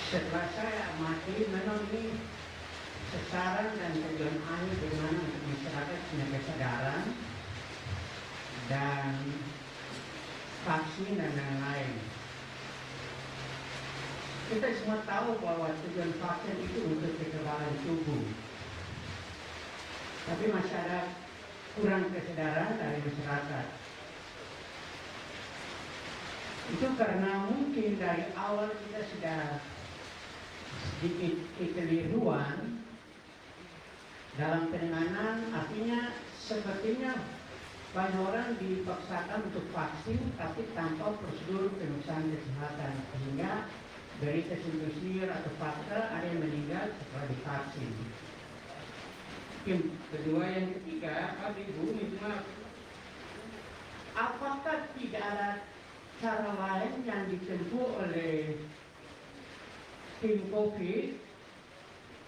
setelah saya amati memang ini sasaran dan tujuan akhir bagaimana untuk masyarakat punya kesadaran dan vaksin dan lain-lain. Kita semua tahu bahwa tujuan vaksin itu untuk kekebalan tubuh. Tapi masih ada kurang kesadaran dari masyarakat. Itu karena mungkin dari awal kita sudah sedikit kekeliruan dalam penanganan, artinya sepertinya banyak orang dipaksakan untuk vaksin tapi tanpa prosedur pemeriksaan kesehatan, sehingga berita simpul atau fakta ada yang meninggal setelah divaksin. Kedua, yang ketiga, Pak Ibu, apakah tidak ada cara lain yang ditempuh oleh tim COVID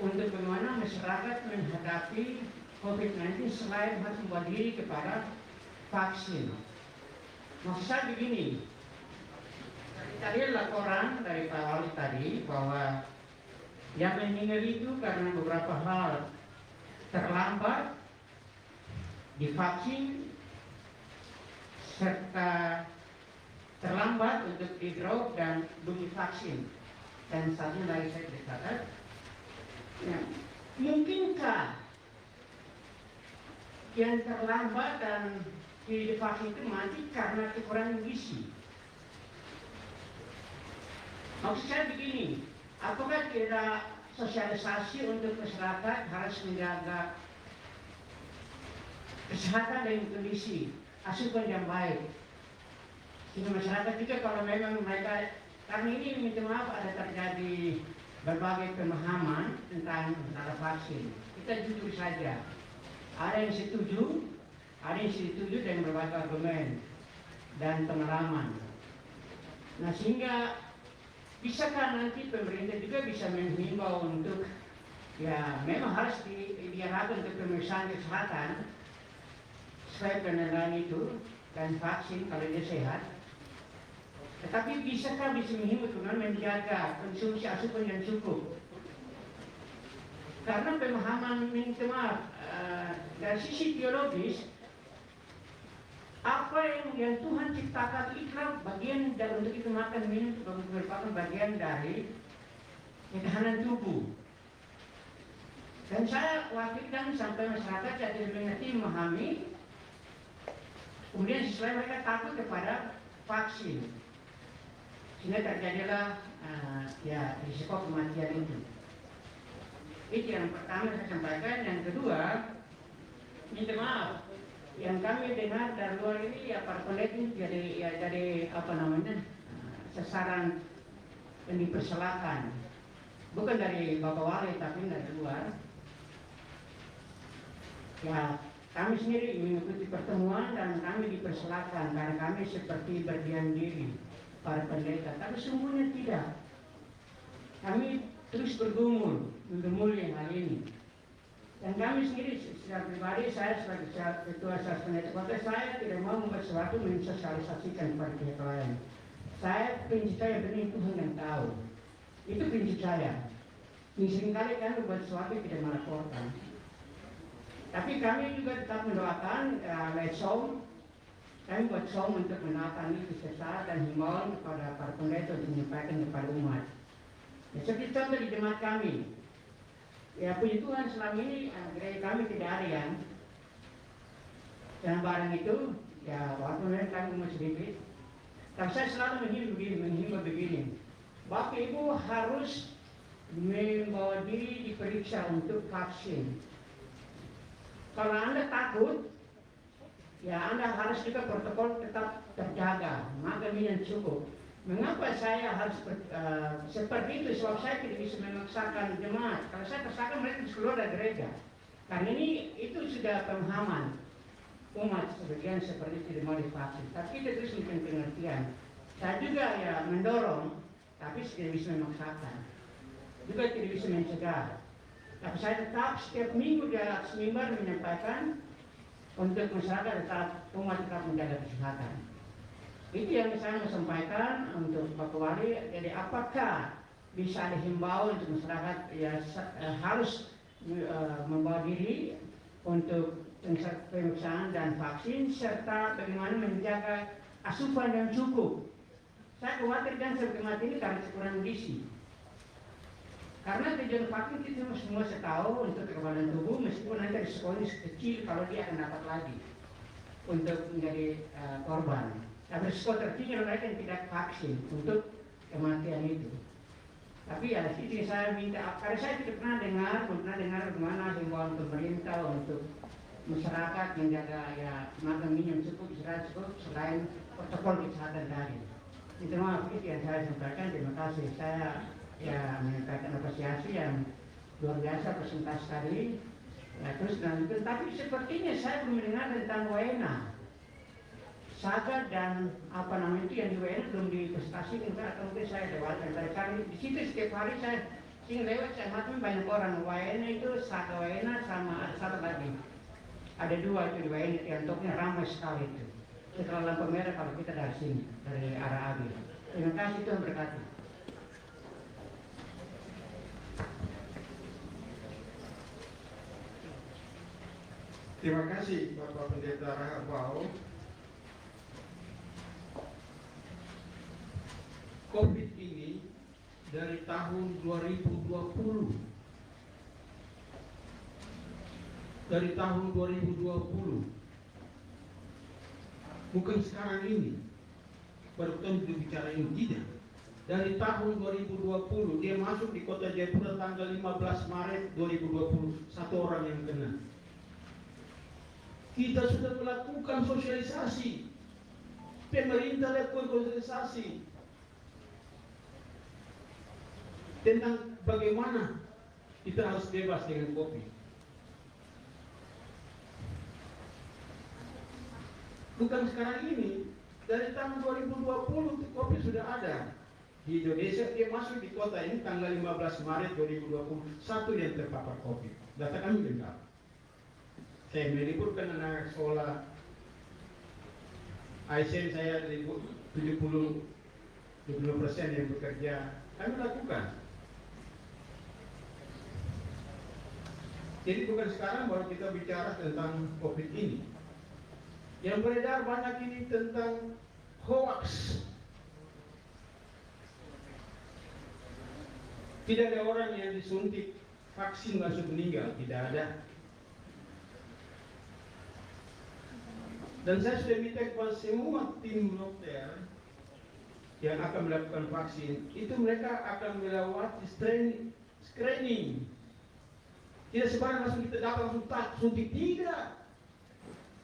untuk bagaimana masyarakat menghadapi COVID-19 selain harus membuat diri kepada vaksin? Maksud saya begini, tadi laporan dari Pak Wali tadi bahwa yang meninggal itu karena beberapa hal terlambat divaksin serta terlambat untuk di-drop dan belum divaksin. Dan satu lagi saya berkata, ya, mungkinkah yang terlambat dan divaksin itu mati karena kekurangan gizi? Maksud saya begini, apakah tidak sosialisasi untuk masyarakat harus menjaga kesehatan dan kondisi asupan yang baik? Sehingga masyarakat juga kalau memang mereka, karena ini minta maaf ada terjadi berbagai pemahaman tentang vaksin. Kita jujur saja, ada yang setuju dengan berbagai argumen dan pengalaman. Nah, sehingga bisakah nanti pemerintah juga bisa menghimbau untuk ya memang harus diarahkan untuk pemeriksaan kesehatan supaya penelitian itu dan vaksin kalau dia sehat. Tetapi bisakah bisa menghimbau dengan menjaga konsumsi asupan yang cukup? Karena pemahaman minta maaf dari sisi teologis, apa yang Tuhan ciptakan itulah bagian dari untuk itu makan minum merupakan bagian dari ketahanan tubuh. Dan saya wakilkan sampai masyarakat jadi mengerti memahami, kemudian setelah mereka takut kepada vaksin, sehingga terjadilah ya risiko kematian itu. Itu yang pertama saya sampaikan. Yang kedua, minta maaf, yang kami dengar dari luar ini ya para pendeta jadi apa namanya sasaran yang dipersilakan, bukan dari Bapak Wali tapi dari luar. Ya kami sendiri mengikuti pertemuan dan kami dipersilakan karena kami seperti berdiam diri para pendeta, tapi sungguhnya tidak. Kami terus bergumul yang hal ini. Dan kami sendiri secara pribadi, saya sebagai ketua asas pendeta kota, saya tidak mau membuat sesuatu mensosialisasikan kepada pihak lain. Saya prinsip saya benar Tuhan yang tahu. Itu prinsip saya. Seringkali kan membuat sesuatu tidak melaporkan. Tapi kami juga tetap mendoakan lewat som. Kami buat som untuk mendoakan itu sesaat dan himbauan kepada para pendeta untuk menyampaikan kepada umat. Ya, seperti contoh di jemaat kami. Ya puji Tuhan selama ini gereja kami tidak ada yang dan barang itu ya waktu mereka kami umur sedikit. Tapi saya selalu menghimbau begini, Bapak Ibu harus membawa diri diperiksa untuk vaksin. Kalau Anda takut, ya Anda harus juga protokol tetap terjaga, makan minum cukup. Mengapa saya harus seperti itu? Sebab saya tidak bisa memaksakan jemaat. Kalau saya paksakan mereka harus keluar dari gereja. Karena ini itu sudah pemahaman umat sebagian seperti tidak mau divaksin. Tapi kita terus memberikan pengertian. Saya juga ya mendorong, tapi tidak bisa memaksakan. Juga tidak bisa mencegah. Tapi saya tetap setiap minggu di atas mimbar menyampaikan untuk masyarakat tetap umat tetap menjaga kesehatan. Itu yang saya mau sampaikan untuk Pak Wali. Jadi apakah bisa dihimbau untuk masyarakat ya harus membawa diri untuk pemeriksaan dan vaksin serta bagaimana menjaga asupan yang cukup. Saya khawatir kan seperti mati ini karena kekurangan gizi. Karena tujuan vaksin itu semua saya tahu untuk kekebalan tubuh, meskipun nanti di sekolah kecil kalau dia akan dapat lagi untuk menjadi korban. Tapi risiko tertinggi mereka yang tidak vaksin untuk kematian itu. Tapi ya itu saya minta, karena saya tidak pernah dengar bagaimana himbauan pemerintah untuk masyarakat menjaga ya makan minum cukup, istirahat cukup selain protokol kesehatan tadi. Itu maaf itu yang saya sampaikan. Terima kasih. Saya ya menyampaikan apresiasi yang luar biasa presentasi tadi. Ya, terus lanjutkan. Tapi sepertinya saya belum mendengar tentang WNA. Saga dan apa namanya itu yang di WNA belum diprestasikan, atau mungkin saya lewatkan dari kali di situ setiap hari saya lewat saya makan banyak orang WNA itu Saga WNA sama ada satu lagi, ada dua itu di WNA yang untuknya ramai sekali itu setelah lampu merah kalau kita dari sini dari arah Abi. Terima kasih, Tuhan berkati. Terima kasih Bapak Pendeta Raharbao. dari tahun 2020. Dari tahun 2020. Bukan sekarang ini. Baru kita bicara ini, tidak. Dari tahun 2020 dia masuk di kota Jayapura tanggal 15 Maret 2020. Satu orang yang kena. Kita sudah melakukan sosialisasi. Pemerintah lakukan sosialisasi tentang bagaimana kita harus bebas dengan kopi. Bukan sekarang ini, dari tahun 2020 kopi sudah ada di Indonesia. Dia masuk di kota ini tanggal 15 Maret 2020. Satu yang terpapar kopi. Data kami lengkap. Saya meliburkan anak sekolah. ASN saya 70% yang bekerja. Kami lakukan. Jadi bukan sekarang baru kita bicara tentang COVID ini. Yang beredar banyak ini tentang hoax. Tidak ada orang yang disuntik vaksin langsung meninggal, tidak ada. Dan saya sudah minta kepada semua tim dokter yang akan melakukan vaksin, itu mereka akan melewati screening. Tidak sembarang langsung kita dapat langsung suntik, tidak.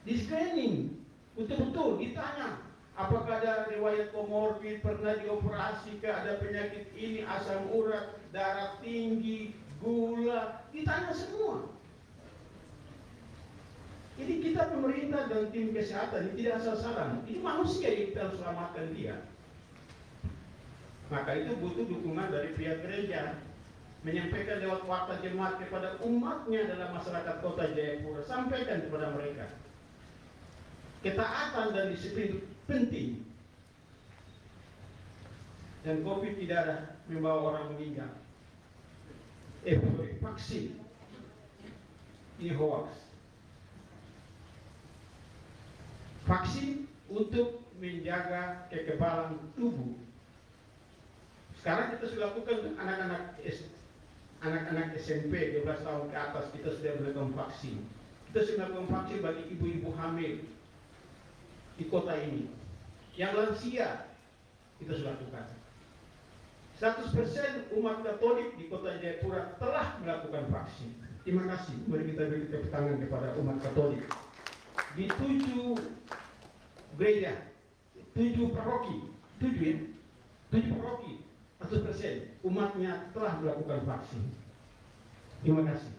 Di screening, betul-betul ditanya, apakah ada riwayat komorbid, pernah dioperasi, ada penyakit ini, asam urat, darah tinggi, gula, ditanya semua. Jadi kita pemerintah dan tim kesehatan ini tidak asal-asalan. Ini manusia yang kita harus selamatkan dia. Maka itu butuh dukungan dari pihak gereja, menyampaikan lewat warta jemaat kepada umatnya dalam masyarakat kota Jayapura. Sampaikan kepada mereka. Ketaatan dan disiplin penting. Dan COVID tidak ada membawa orang meninggal. Vaksin ini hoax. Vaksin untuk menjaga kekebalan tubuh. Sekarang kita sudah lakukan anak-anak SMP 12 tahun ke atas, kita sudah melakukan vaksin. Kita sudah melakukan vaksin bagi ibu-ibu hamil di kota ini. Yang lansia kita sudah lakukan. 100% umat Katolik di kota Jayapura telah melakukan vaksin. Terima kasih. Mari kita beri tepuk tangan kepada umat Katolik. Di 7 gereja, 7 paroki, 7 paroki, 100% umatnya telah melakukan vaksin. Terima kasih.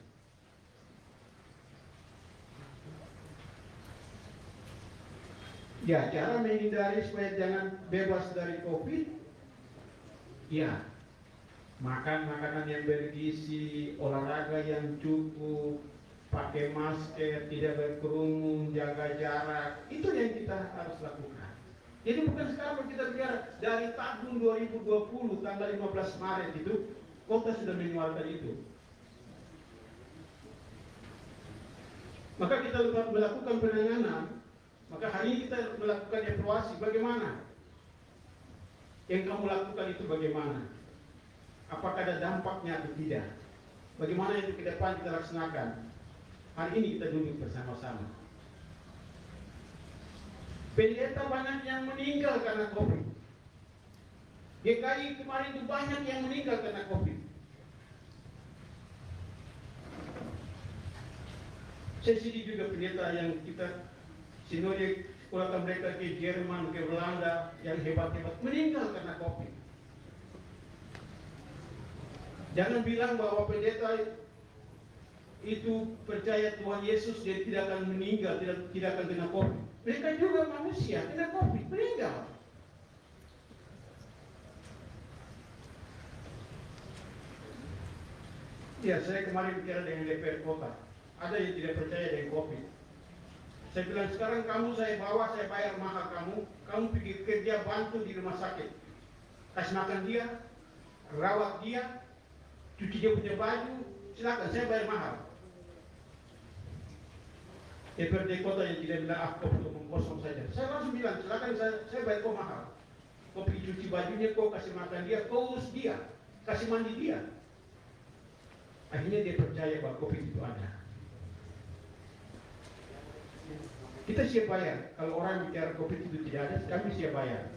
Ya, cara menghindari supaya jangan bebas dari COVID, ya, makan makanan yang bergizi, olahraga yang cukup, pakai masker, tidak berkerumun, jaga jarak. Itu yang kita harus lakukan. Jadi bukan sekarang kita bicara dari tahun 2020 tanggal 15 Maret itu kota sudah mengeluarkan itu. Maka kita melakukan penanganan. Maka hari ini kita melakukan evaluasi bagaimana yang kamu lakukan itu bagaimana? Apakah ada dampaknya atau tidak? Bagaimana itu ke depan kita laksanakan? Hari ini kita duduk bersama-sama. Pendeta banyak yang meninggal karena COVID. GKI kemarin itu banyak yang meninggal karena COVID. Saya sedih juga pendeta yang kita sinode sekolah mereka ke Jerman, ke Belanda yang hebat-hebat meninggal karena COVID. Jangan bilang bahwa pendeta itu percaya Tuhan Yesus dia tidak akan meninggal, tidak akan kena COVID. Mereka juga manusia kena COVID, meninggal. Ya, saya kemarin bicara dengan DPR kota. Ada yang tidak percaya dengan COVID. Saya bilang sekarang kamu saya bawa, saya bayar mahal kamu pergi kerja bantu di rumah sakit, kasih makan dia, rawat dia, cuci dia punya baju, silakan saya bayar mahal. DPRD kota yang tidak bilang untuk kosong saja, saya langsung bilang silakan saya bayar kau mahal, kau pergi cuci bajunya, kau kasih makan dia, kau urus dia, kasih mandi dia. Akhirnya dia percaya bahwa COVID itu ada. Kita siap bayar. Kalau orang bicara COVID itu tidak ada, kami siap bayar.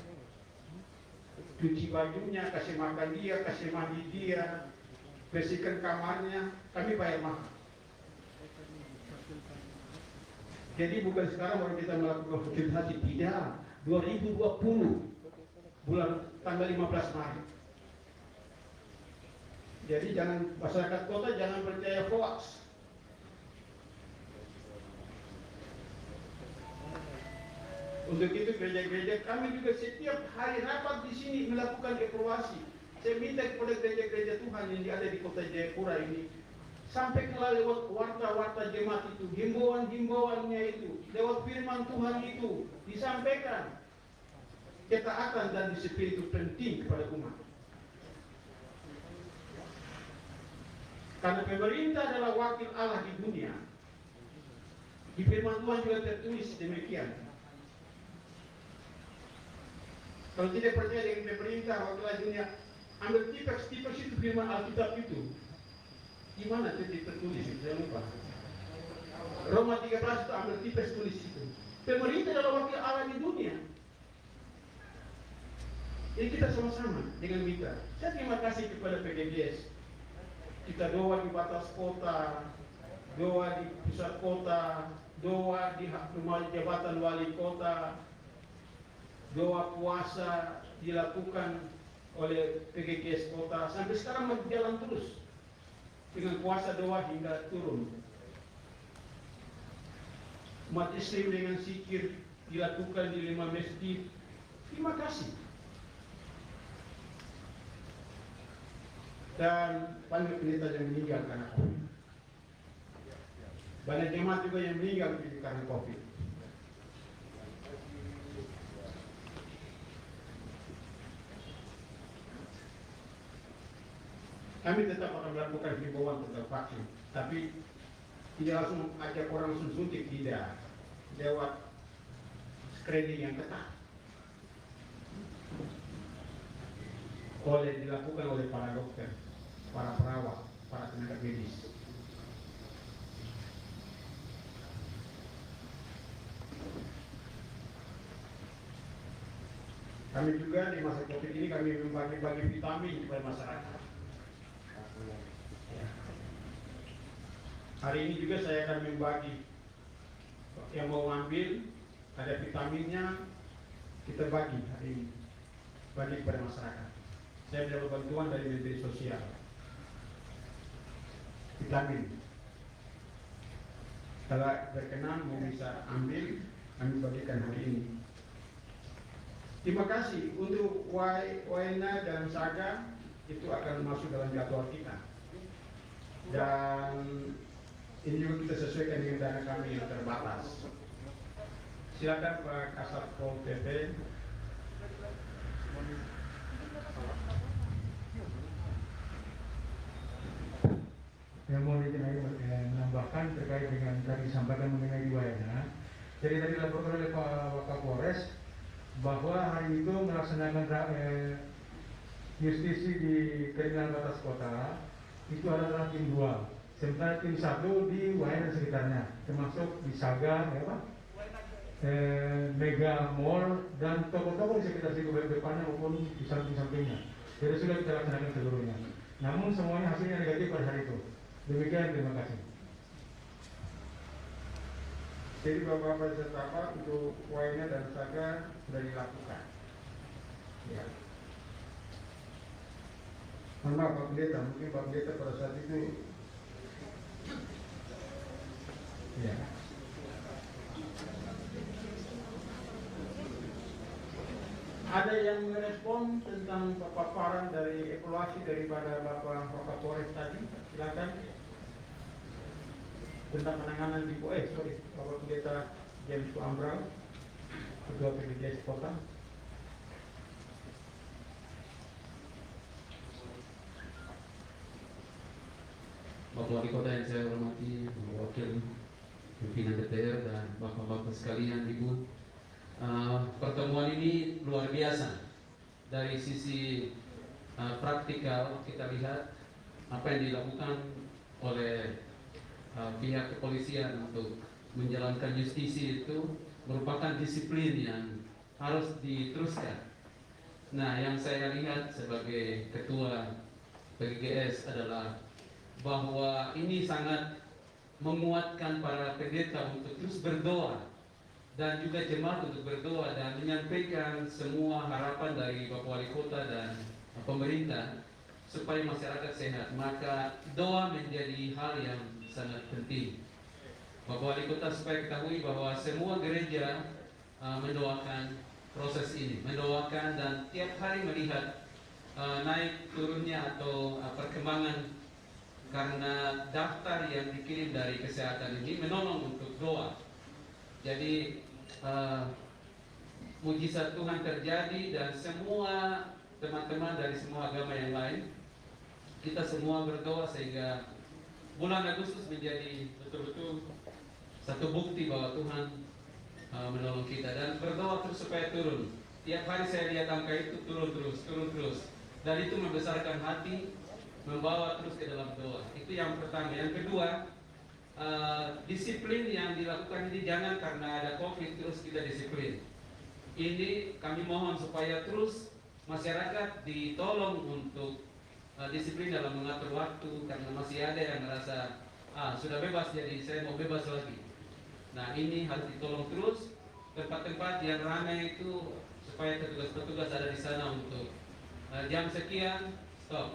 Cuci bajunya, kasih makan dia, kasih mandi dia, bersihkan kamarnya, kami bayar mahal. Jadi bukan sekarang baru kita melakukan vaksinasi, tidak. 2020 bulan tanggal 15 Maret. Jadi jangan, masyarakat kota jangan percaya hoax. Untuk itu gereja-gereja kami juga setiap hari rapat di sini melakukan evaluasi. Saya minta kepada gereja-gereja Tuhan yang ada di kota Jayapura ini, sampai lewat warta-warta jemaat itu, himbauan-himbauannya itu, lewat firman Tuhan itu disampaikan. Ketaatan dan disiplin itu penting kepada umat. Karena pemerintah adalah wakil Allah di dunia. Di firman Tuhan juga tertulis demikian. Kalau tidak percaya dengan pemerintah wakil Allah dunia, ambil tipes-tipes itu firman Alkitab itu. Di mana itu tertulis? Saya lupa. Roma 13 itu ambil tipes tulis itu. Pemerintah adalah wakil Allah di dunia. Jadi kita sama-sama dengan mitra. Saya terima kasih kepada PGGS. Kita doa di batas kota, doa di pusat kota, doa di rumah jabatan wali kota, doa puasa dilakukan oleh PGGS kota. Sampai sekarang berjalan terus dengan puasa doa hingga turun. Umat Islam dengan zikir dilakukan di 5 masjid. Terima kasih. Dan banyak pendeta yang meninggal karena COVID. Banyak jemaat juga yang meninggal karena COVID. Kami tetap akan melakukan himbauan tentang vaksin, tapi tidak langsung ajak orang langsung suntik, tidak. Lewat screening yang ketat. Dilakukan oleh para dokter, para perawat, para tenaga medis. Kami juga di masa COVID ini kami membagi-bagi vitamin kepada masyarakat. Ya. Hari ini juga saya akan membagi, yang mau ambil ada vitaminnya, kita bagi hari ini, bagi kepada masyarakat. Saya mendapat bantuan dari Menteri Sosial. Vitamin. Kalau berkenan mau bisa ambil, kami bagikan hari ini. Terima kasih untuk Waina dan Saga, itu akan masuk dalam jadwal kita. Dan ini juga kita sesuaikan dengan dana kami yang terbatas. Silakan Pak Kasat Pol PP. Yang mau menambahkan terkait dengan tadi disampaikan mengenai Waina. Jadi tadi dilaporkan oleh Pak Wakapolres bahwa hari itu melaksanakan justisi di Kriminal Batas Kota itu adalah tim 2, sementara tim 1 di Waina dan sekitarnya, termasuk di Saga, ya Pak, Mega Mall dan toko-toko di sekitar situ baik depannya maupun di samping-sampingnya. Jadi sudah kita laksanakan seluruhnya. Namun semuanya hasilnya negatif pada hari itu. Demikian, terima kasih. Jadi Bapak-Bapak serta untuk Waina dan Saga sudah dilakukan. Ya. Mohon maaf Pak Pendeta, mungkin Pak Pendeta pada saat itu ya. Ada yang merespon tentang paparan dari evaluasi daripada Bapak Wakapolres tadi? Silakan. Tentang penanganan di Bapak Pendeta James Ambral, Ketua PGGS Kota. Bapak Wali Kota yang saya hormati, Bapak Wakil Pimpinan DPR dan Bapak-Bapak sekalian, Ibu. Pertemuan ini luar biasa dari sisi praktikal kita lihat apa yang dilakukan oleh pihak kepolisian untuk menjalankan justisi itu merupakan disiplin yang harus diteruskan. Nah, yang saya lihat sebagai ketua PGGS adalah bahwa ini sangat menguatkan para pendeta untuk terus berdoa dan juga jemaat untuk berdoa dan menyampaikan semua harapan dari Bapak Wali Kota dan pemerintah supaya masyarakat sehat. Maka doa menjadi hal yang sangat penting. Bapak Wali Kota supaya ketahui bahwa semua gereja mendoakan proses ini, mendoakan dan tiap hari melihat naik turunnya atau perkembangan, karena daftar yang dikirim dari kesehatan ini menolong untuk doa. Jadi mujizat Tuhan terjadi dan semua teman-teman dari semua agama yang lain, kita semua berdoa sehingga bulan Agustus menjadi betul-betul satu bukti bahwa Tuhan menolong kita, dan berdoa terus supaya turun. Tiap hari saya lihat angka itu turun terus, dan itu membesarkan hati, membawa terus ke dalam doa. Itu yang pertama. Yang kedua, disiplin yang dilakukan ini jangan karena ada COVID terus kita disiplin. Ini kami mohon supaya terus masyarakat ditolong untuk disiplin dalam mengatur waktu, karena masih ada yang merasa sudah bebas jadi saya mau bebas lagi. Nah, ini harus ditolong terus. Tempat-tempat yang ramai itu supaya petugas-petugas ada di sana untuk jam sekian stop.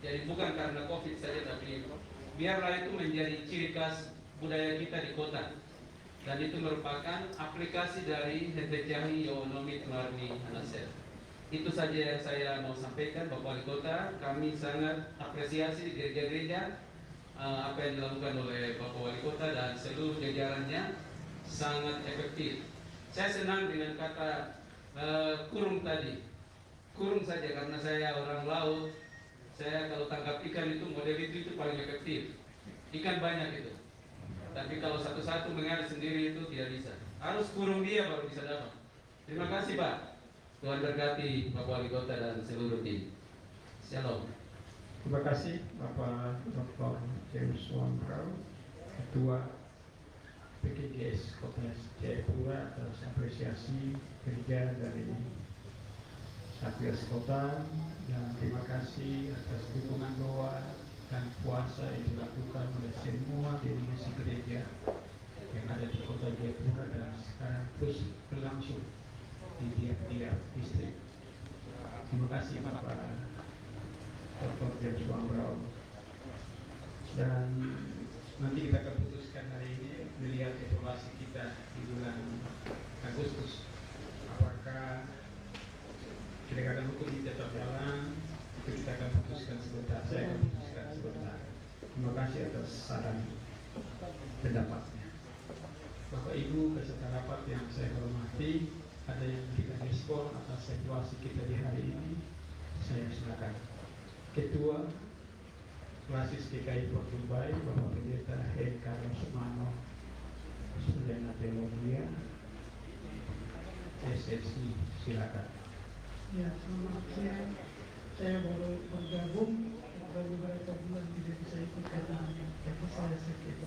Jadi bukan karena COVID saja, tapi biarlah itu menjadi ciri khas budaya kita di kota. Dan itu merupakan aplikasi dari Hentecahi Yonomi Tuarni Anasel. Itu saja yang saya mau sampaikan, Bapak Wali Kota. Kami sangat apresiasi di gereja-gereja apa yang dilakukan oleh Bapak Wali Kota dan seluruh jajarannya sangat efektif. Saya senang dengan kata kurung tadi. Kurung saja karena saya orang laut. Saya kalau tangkap ikan itu model itu paling efektif. Ikan banyak itu. Tapi kalau satu-satu mengalir sendiri itu tidak bisa. Harus kurung dia baru bisa dapat. Terima kasih Pak. Tuhan berkati Bapak Wali Kota dan seluruh tim. Shalom. Terima kasih Bapak Dr. James Wambrau, Ketua PGGS Kota Jayapura, atas apresiasi kerja dari Satgas Kota, dan terima kasih atas dukungan doa dan puasa yang dilakukan oleh semua delegasi gereja yang ada di Kota Jayapura dan sekarang terus berlangsung di tiap-tiap distrik. Terima kasih Bapak Dr. James Wambrau. Dan nanti kita akan putuskan hari ini melihat evaluasi kita di bulan Agustus. Apakah pendekatan hukum ini tetap jalan, itu kita akan putuskan sebentar. Saya akan putuskan sebentar. Terima kasih atas saran pendapatnya. Bapak Ibu peserta rapat yang saya hormati, ada yang kita respon atas evaluasi kita di hari ini, saya silakan. Ketua Klasis GKI Portubai, Bapak Pendeta Carlos Sumano Sudana Teologia SSI, silakan. Ya, selamat siang. Saya baru bergabung beberapa bulan, tidak bisa ikut karena kaki saya sakit.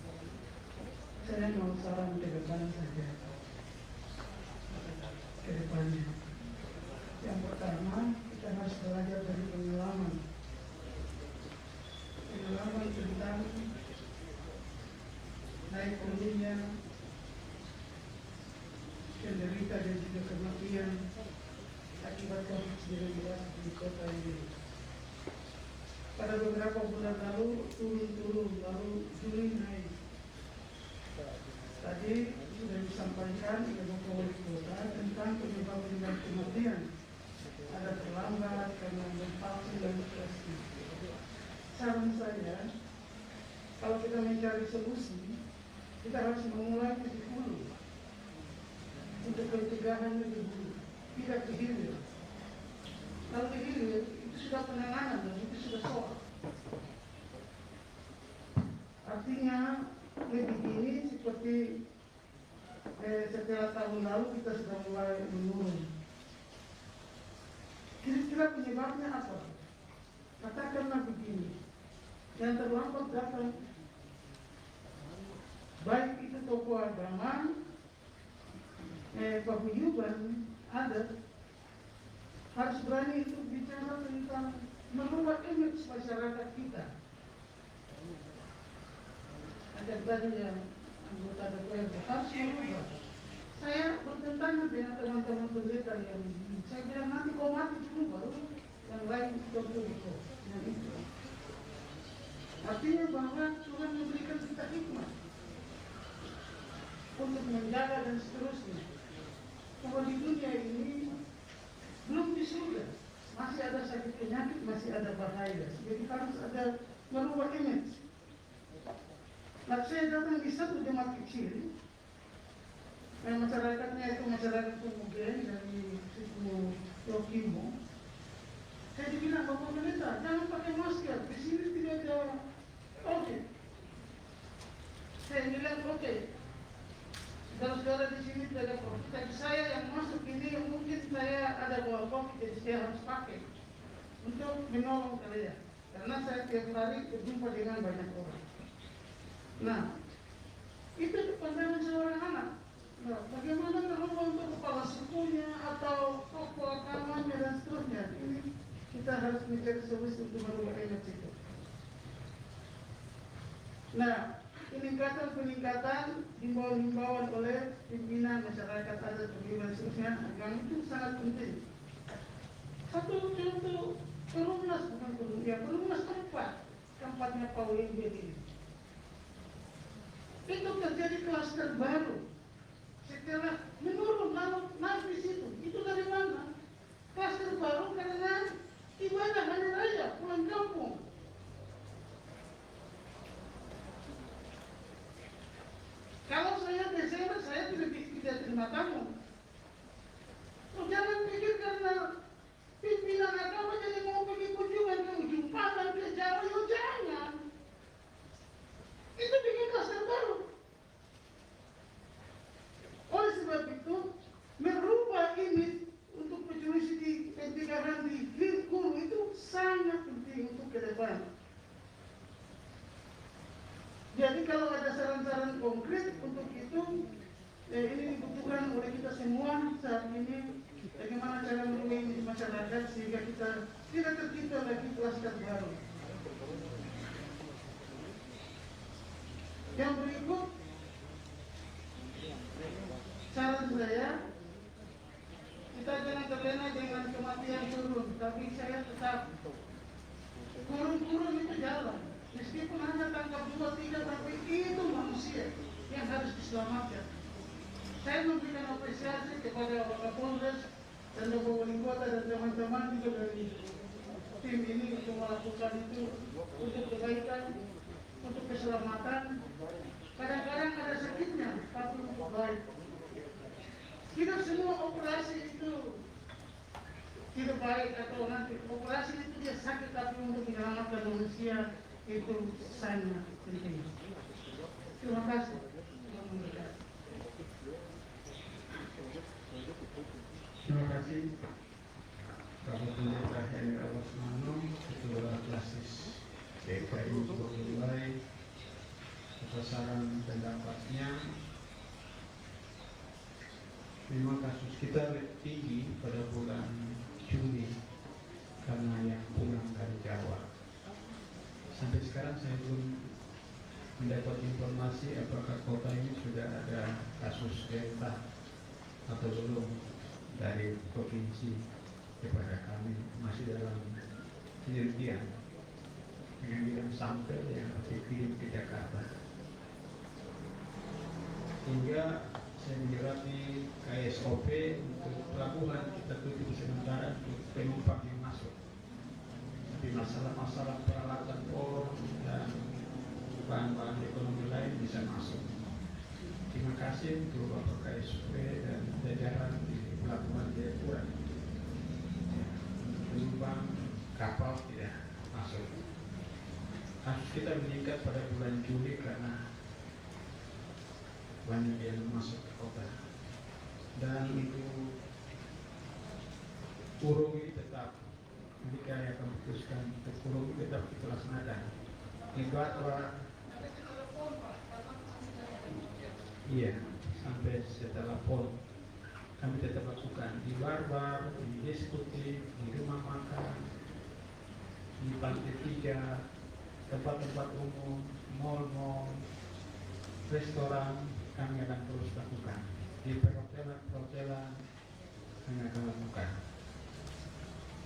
Saya mau saran ke depan saja, ke depannya. Yang pertama, kita harus belajar dari pengalaman tentang naik tingginya penderita dan juga kematian akibat COVID-19 di kota ini. Pada beberapa bulan lalu turun, lalu Juli naik. Tadi sudah disampaikan oleh Bapak Wali Kota tentang penyebab kematian. Ada terlambat karena vaksin dan testing. Saran saya, kalau kita mencari solusi, kita harus memulai dari hulu untuk pencegahan lebih dulu, tidak ke hilir. Kalau ke hilir itu sudah penanganan dan itu sudah soal. Artinya lebih dini seperti setelah tahun lalu kita sudah mulai menurun. Kira-kira penyebabnya apa? katakanlah begini, yang terlambat datang, baik itu tokoh agama, paguyuban, adat, harus berani untuk bicara tentang merubah image masyarakat kita. Ada tadi yang anggota DPR harus merubah. Saya bertentangan dengan teman-teman pendeta yang saya bilang nanti kau mati dulu baru yang lain itu. Artinya bahwa Tuhan memberikan kita hikmah untuk menjaga dan seterusnya. Bahwa di dunia ini belum di surga, masih ada sakit penyakit, masih ada bahaya. Jadi harus ada merubah image. Nah, saya datang di satu jemaat kecil, masyarakatnya itu masyarakat Pemugen dari suku Yokimo. Saya dibilang, Bapak Pendeta, jangan pakai masker, di sini tidak ada COVID. Saya bilang, oke. Saudara-saudara di sini tidak ada COVID, tapi saya yang masuk ini mungkin saya ada bawa COVID, jadi saya harus pakai untuk menolong kalian. Karena saya tiap hari berjumpa dengan banyak orang. Nah, itu pandangan seorang anak. Nah, bagaimana kalau untuk kepala sukunya atau tokoh agamanya dan seterusnya, ini kita harus mencari solusi untuk merubah image itu. Nah, peningkatan himbauan oleh pimpinan masyarakat adat dan seterusnya, agama itu sangat penting. Satu contoh Perumnas, bukan Perumnas tempatnya Pak WB ini. Itu terjadi klaster baru. Setelah menurun naik di situ, itu dari mana? Klaster baru karena ibadah hari raya pulang kampung. Kalau saya Desember, saya tidak terima tamu. Oh, jangan pikir karena pimpinan agama jadi mau pergi kunjungan ke ujung Padang ke Jawa, yo jangan. Itu bikin klaster baru. Oleh sebab itu, merubah ini untuk penjurusi di pencegahan di Guru itu sangat penting untuk ke depan. Jadi kalau ada saran-saran konkret untuk itu, ini dibutuhkan oleh kita semua saat ini. Bagaimana cara merubah ini di masyarakat sehingga kita tidak tercipta lagi klaster baru. Yang berikut, saran saya, kita jangan terlena dengan kematian turun, tapi saya tetap turun itu jalan. Meskipun hanya tangkap 2-3, tapi itu manusia yang harus diselamatkan. Saya memberikan apresiasi kepada Bapak Polres dan Bapak Wali Kota dan teman-teman juga dari tim ini untuk melakukan itu untuk kebaikan, untuk keselamatan. Kadang-kadang ada sakitnya, tapi untuk baik. Tidak semua operasi itu tidak baik atau nanti operasi itu dia sakit, tapi untuk menyelamatkan manusia itu sangat penting. Terima kasih. Terima kasih Bapak Pendeta Heri Awasmano, Ketua Klasis DKI Bogor, atas saran pendapatnya. Memang kasus kita lebih tinggi pada bulan Juni karena yang pulang dari Jawa. Sampai sekarang saya belum mendapat informasi apakah kota ini sudah ada kasus Delta atau belum dari provinsi kepada kami, masih dalam penyelidikan pengambilan sampel yang dikirim ke Jakarta. Hingga saya menyurati KSOP untuk pelabuhan kita tutup sementara untuk penumpang yang masuk. Tapi masalah-masalah peralatan port dan bahan-bahan ekonomi lain bisa masuk. Terima kasih untuk Bapak KSOP dan jajaran di pelabuhan Jayapura. Penumpang kapal tidak masuk. Kasus kita meningkat pada bulan Juli karena banyak yang masuk ke kota, dan itu burung ini tetap jika yang akan memutuskan untuk kurung tetap kita laksanakan. Itu aturan. Iya, sampai setelah pon kami tetap lakukan di bar-bar, di diskotik, di rumah makan, di pantai 3, tempat-tempat umum, mal-mal, restoran kami akan terus lakukan. Di perhotelan kami akan lakukan.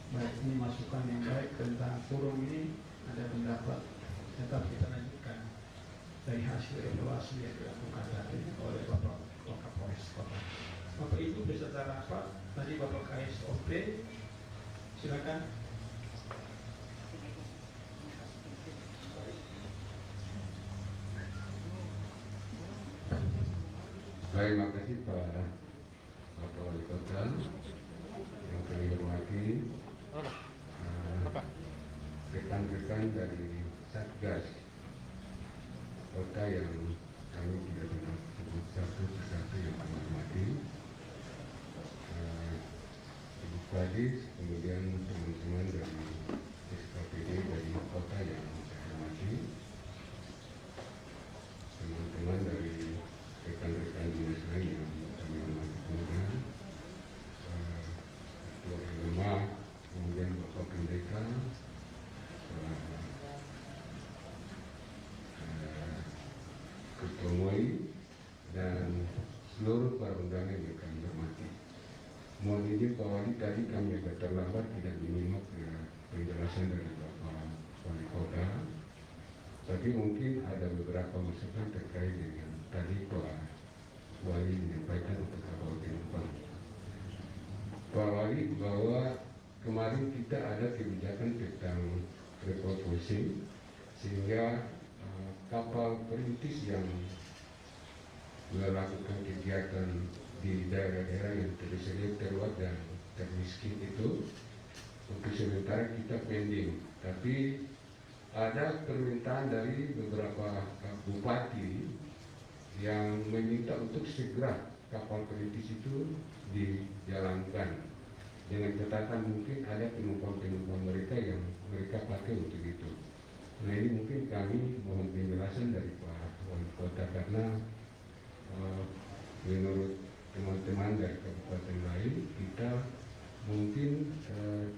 Baik, ini masukan yang baik tentang kurung ini, ada pendapat tetap kita lanjutkan dari hasil evaluasi yang dilakukan tadi oleh Bapak Wakapolres Kota. Bapak Ibu beserta rapat, tadi Bapak KSOP, silakan. Baik, terima kasih Pak Bapak Wali Kota yang kami hormati, rekan-rekan dari Satgas Kota yang kami tidak bisa sebut satu persatu yang kami hormati, Ibu Kadis, kemudian teman-teman dari SKPD dari kota yang saya hormati, teman-teman dari rekan-rekan dinas lain yang kami hormati, kemudian Ketua Ulama, kemudian Bapak Pendeta, Ketua MUI, dan seluruh para undangan yang kami hormati. Mohon izin Pak Wali, tadi kami agak terlambat tidak menyimak penjelasan dari Bapak Wali Kota, tapi mungkin ada beberapa masukan terkait dengan tadi Pak Wali menyampaikan untuk awal penumpang. Pak Wali, bahwa kemarin kita ada kebijakan tentang refocusing, sehingga kapal perintis yang melakukan kegiatan di daerah-daerah yang tersedia terluar dan termiskin itu untuk sementara kita pending, tapi ada permintaan dari beberapa bupati yang meminta untuk segera kapal perintis itu dijalankan dengan catatan mungkin ada penumpang-penumpang mereka yang mereka pakai untuk itu. Nah, ini mungkin kami mohon penjelasan dari Pak Wali Kota, karena menurut teman-teman dari kabupaten lain kita mungkin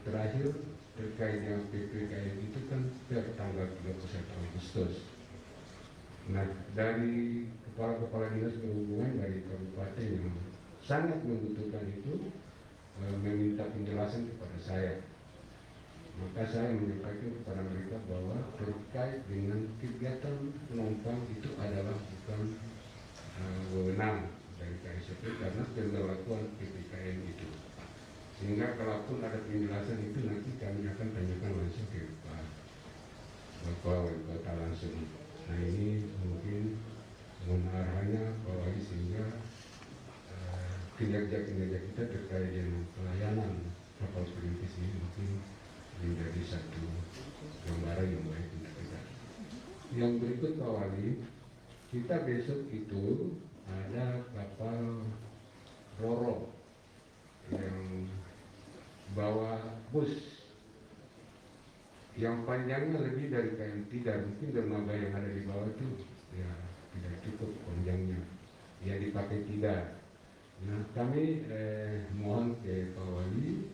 terakhir terkait dengan PPKM itu kan per tanggal 31 Agustus. Nah, dari kepala-kepala dinas perhubungan dari kabupaten yang sangat membutuhkan itu meminta penjelasan kepada saya. Maka saya menyampaikan kepada mereka bahwa terkait dengan kegiatan penumpang itu adalah bukan wewenang dari KSP karena pemberlakuan PPKM itu. Sehingga kalaupun ada penjelasan itu nanti kami akan tanyakan langsung ke Pak Bapak Wali Kota langsung. Nah, ini mungkin mohon arahannya Pak Wali sehingga kinerja-kinerja kita terkait dengan pelayanan kapal perintis ini mungkin menjadi satu gambaran yang baik untuk kita. Yang berikut Pak Wali, kita besok itu ada kapal Roro yang bawa bus yang panjangnya lebih dari KMT dan mungkin dermaga yang ada di bawah itu ya tidak cukup panjangnya, yang dipakai tidak. Nah, kami mohon ke Pak Wali,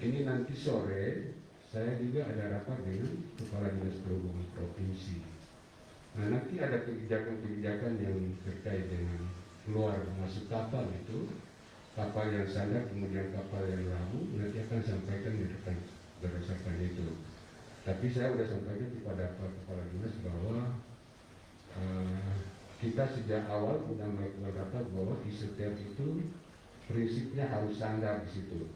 ini nanti sore saya juga ada rapat dengan Kepala Dinas Perhubungan Provinsi. Nah, nanti ada kebijakan-kebijakan yang terkait dengan keluar masuk kapal itu, kapal yang sandar kemudian kapal yang labu, nanti akan sampaikan berdasarkan itu. Tapi saya sudah sampaikan kepada Pak Kepala Dinas bahwa kita sejak awal sudah melakukan rapat bahwa di setiap itu prinsipnya harus sandar di situ.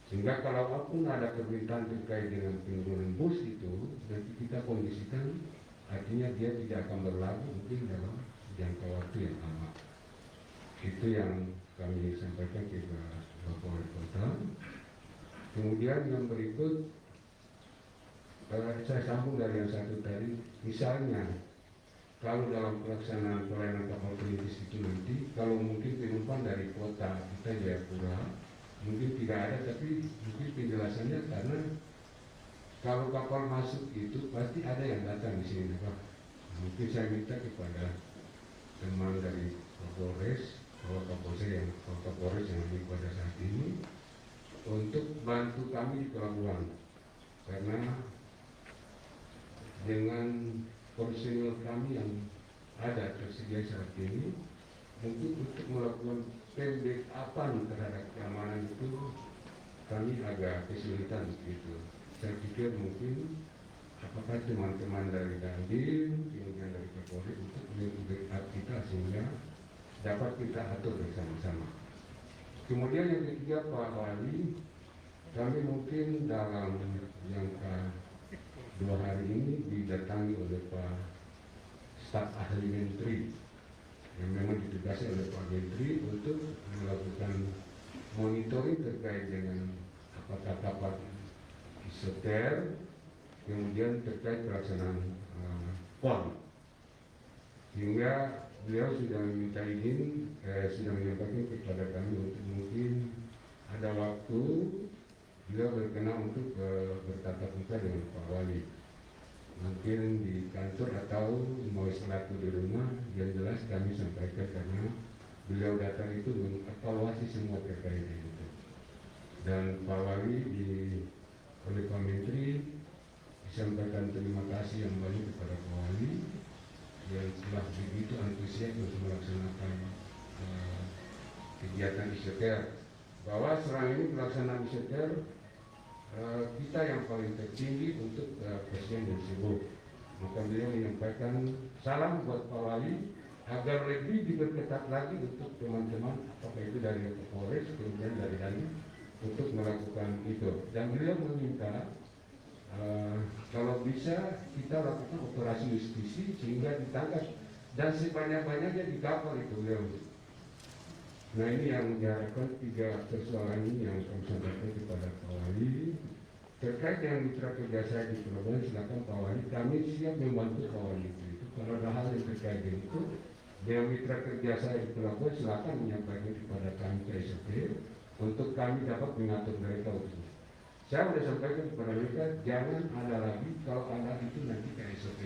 Sehingga kalau apapun ada permintaan terkait dengan penurunan bus itu, nanti kita kondisikan, artinya dia tidak akan berlaku mungkin dalam jangka waktu yang lama. Itu yang kami sampaikan ke Bapak Wali Kota. Kemudian yang berikut, saya sambung dari yang satu tadi, misalnya kalau dalam pelaksanaan pelayanan kapal perintis itu nanti, kalau mungkin penumpang dari kota kita Jayapura mungkin tidak ada, tapi mungkin penjelasannya karena kalau kapal masuk itu pasti ada yang datang di sini, Pak. Mungkin saya minta kepada teman dari Kapolres, Kapolres yang ada pada saat ini, untuk bantu kami di pelabuhan, karena dengan personil kami yang ada tersedia saat ini, untuk melakukan pembackupan terhadap keamanan itu kami agak kesulitan gitu. Saya pikir mungkin apakah teman-teman dari Dandim, kemudian dari Kapolri untuk membackup kita sehingga dapat kita atur bersama-sama. Kemudian yang ketiga, Pak Wali, kami mungkin dalam jangka 2 hari ini didatangi oleh Pak Staf Ahli Menteri yang memang ditugasi oleh Pak Menteri untuk melakukan monitoring terkait dengan apakah kapal isoter, kemudian terkait pelaksanaan PON, sehingga beliau sudah meminta izin, sudah menyampaikan kepada kami untuk mungkin ada waktu beliau berkenan untuk bertatap muka dengan Pak Wali, mungkin di kantor atau mau selaku di rumah. Yang jelas kami sampaikan karena beliau datang itu mengevaluasi semua terkait itu. Dan Pak Wali oleh Pak Menteri disampaikan terima kasih yang banyak kepada Pak Wali yang telah begitu antusias untuk melaksanakan kegiatan isoter. Bahwa selama ini pelaksanaan isoter kita yang paling tertinggi untuk pasien yang sembuh. Maka beliau menyampaikan salam buat Pak Wali agar lebih diperketat lagi untuk teman-teman, apakah itu dari Kapolres, kemudian dari Dandim, untuk melakukan itu. Dan beliau meminta kalau bisa kita lakukan operasi justisi sehingga ditangkap dan sebanyak-banyaknya di kapal itu beliau. Nah ini yang diharapkan 3 persoalan ini yang kami sampaikan kepada Pak Wali. Terkait dengan mitra kerja saya di pelabuhan, silakan Pak Wali, kami siap membantu Pak Wali itu. Kalau ada hal yang terkait dengan itu, dengan mitra kerja saya di pelabuhan, silakan menyampaikan kepada kami KSP untuk kami dapat mengatur mereka itu. Saya sudah sampaikan kepada mereka, jangan ada lagi, kalau ada itu nanti KSP.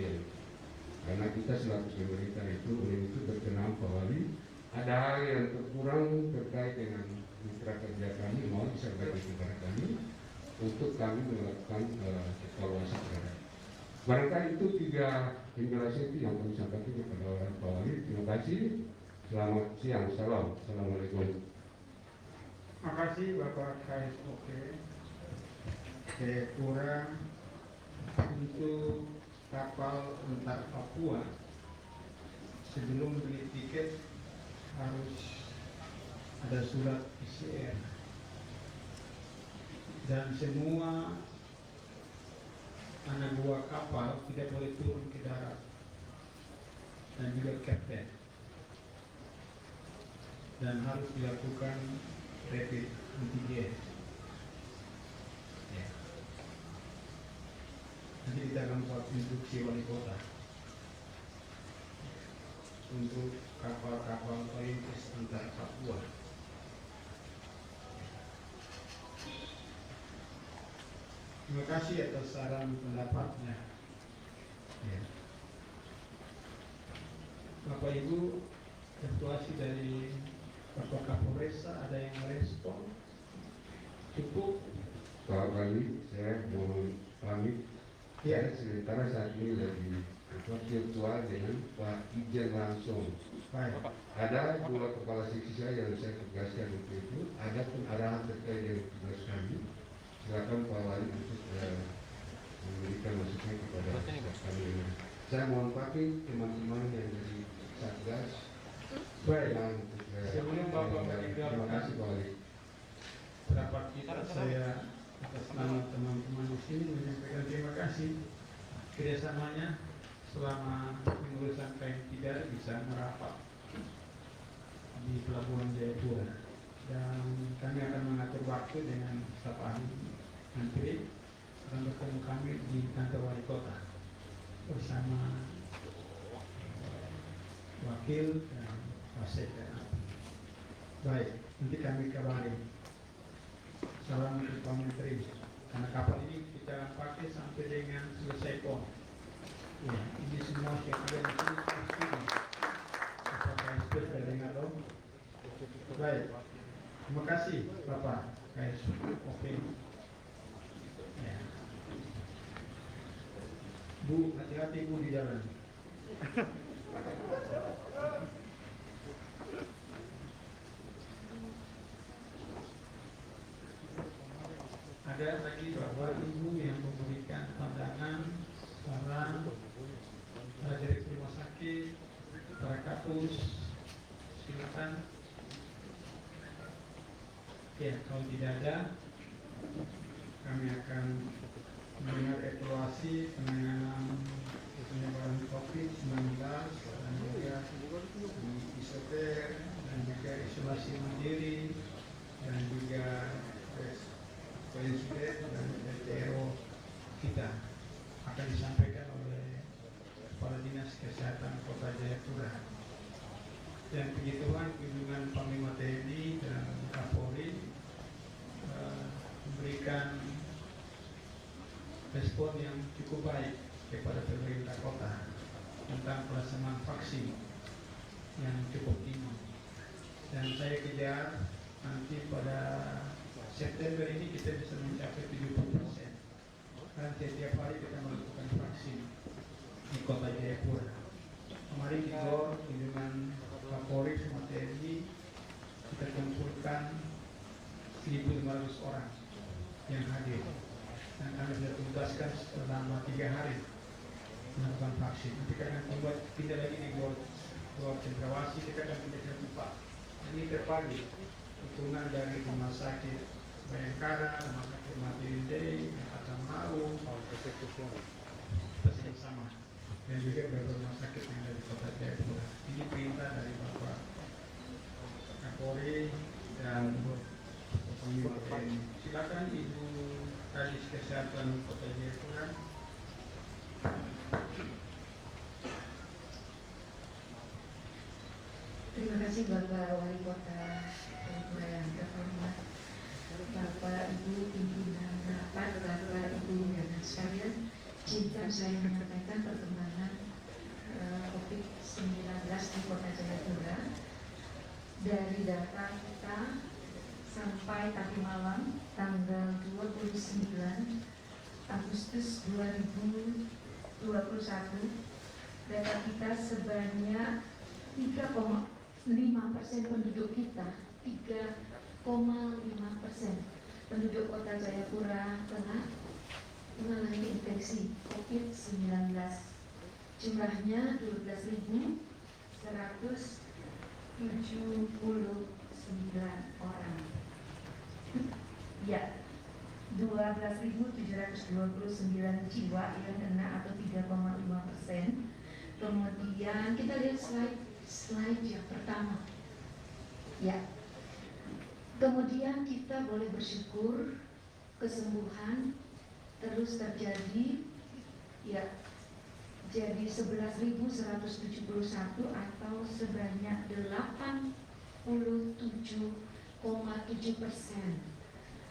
Karena kita selaku pemerintah itu, oleh itu berkenan Pak Wali, ada hal yang kurang terkait dengan mitra kerja kami, mohon disampaikan kepada kami untuk kami melakukan evaluasi terhadap. Barangkali itu 3 penjelasan itu yang kami sampaikan kepada Pak Wali. Terima kasih. Selamat siang. Salam. Assalamualaikum. Terima kasih Bapak KSOP Jayapura. Untuk kapal antar Papua, sebelum beli tiket harus ada surat PCR dan semua anak buah kapal tidak boleh turun ke darat dan juga kapten, dan harus dilakukan rapid antigen. Ya. Nanti kita akan buat instruksi wali kota untuk kapal-kapal perintis antar Papua. Terima kasih atas saran pendapatnya. Ya. Bapak Ibu, situasi dari Bapak Kapolres ada yang merespon? Cukup? Pak Wali, saya mohon pamit. Ya. Saya sementara saat ini lagi virtual dengan Pak Ijen langsung. Baik. Ada 2 kepala seksi saya yang saya tugaskan untuk itu. Ada pun arahan terkait dengan tugas kami. Silakan Pak Wali untuk memberikan masukan kepada kami. Saya mohon pamit teman-teman yang dari Satgas. Baik. Sebelum Bapak terima kasih Pak Wali. Pendapat kita, saya atas nama teman-teman di sini menyampaikan terima kasih kerjasamanya selama pengurusan KM3 bisa merapat di Pelabuhan Jayapura, dan kami akan mengatur waktu dengan staf ahli menteri akan bertemu kami di kantor wali kota bersama wakil dan wasit. Baik, nanti kami kabari. Salam untuk Pak Menteri. Karena kapal ini kita pakai sampai dengan selesai pon. Ya, ini semua siapa yang setuju. Apakah itu sudah dengar dong? Baik, terima kasih Bapak KSP. Oke. Ya. Bu, hati-hati Bu di jalan. Ada lagi Bapak Ibu yang memberikan pandangan, saran dari rumah sakit, para kampus, silakan. Ya, kalau tidak ada, kami akan mendengar evaluasi penanganan penyebaran COVID-19 dan juga di isoter dan juga isolasi mandiri dan juga presiden dan DTO kita akan disampaikan oleh Kepala Dinas Kesehatan Kota Jayapura. Dan begituan kunjungan Panglima TNI dan Kapolri memberikan respon yang cukup baik kepada pemerintah kota tentang pelaksanaan vaksin yang cukup tinggi. Dan saya kejar nanti pada September ini kita bisa mencapai 70%. Dan setiap hari kita melakukan vaksin di Kota Jayapura. Kemarin di Gor kunjungan Kapolri sama TNI kita kumpulkan 1.500 orang yang hadir. Dan kami sudah tugaskan selama 3 hari melakukan vaksin. Nanti kita akan membuat tidak lagi di Gor Cendrawasih, kita akan pindah ke tempat. Ini terpagi dukungan dari rumah sakit Bayangkara, rumah sakit Matilinde, Angkatan Laut, bersama dan juga beberapa rumah sakit yang ada di Kota Jayapura. Ini perintah dari Bapak Kapolri dan Panglima TNI. Silakan Ibu Kadis Kesehatan Kota Jayapura. Terima kasih Bapak Wali Kota Jayapura yang terhormat, Bapak Ibu pimpinan rapat, Bapak Ibu dan sekalian. Izinkan saya menyampaikan perkembangan COVID-19 di Kota Jayapura. Dari data kita sampai tadi malam tanggal 29 Agustus 2021, data kita sebanyak 3,5% penduduk kita, 3,5% penduduk Kota Jayapura Tengah mengalami infeksi COVID-19. Jumlahnya 12.179 orang. Ya, 12.729 jiwa yang kena atau 3,5%. Kemudian kita lihat slide yang pertama. Ya. Kemudian kita boleh bersyukur kesembuhan terus terjadi, ya, jadi 11.171 atau sebanyak 87,7%.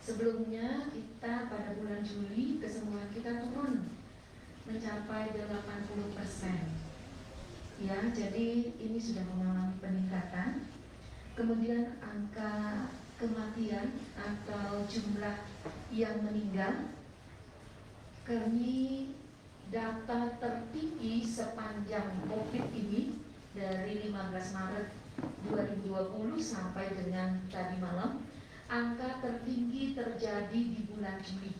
Sebelumnya kita pada bulan Juli kesembuhan kita turun mencapai 80%. Ya, jadi ini sudah mengalami peningkatan. Kemudian angka kematian atau jumlah yang meninggal, kami data tertinggi sepanjang COVID ini dari 15 Maret 2020 sampai dengan tadi malam, angka tertinggi terjadi di bulan Juli.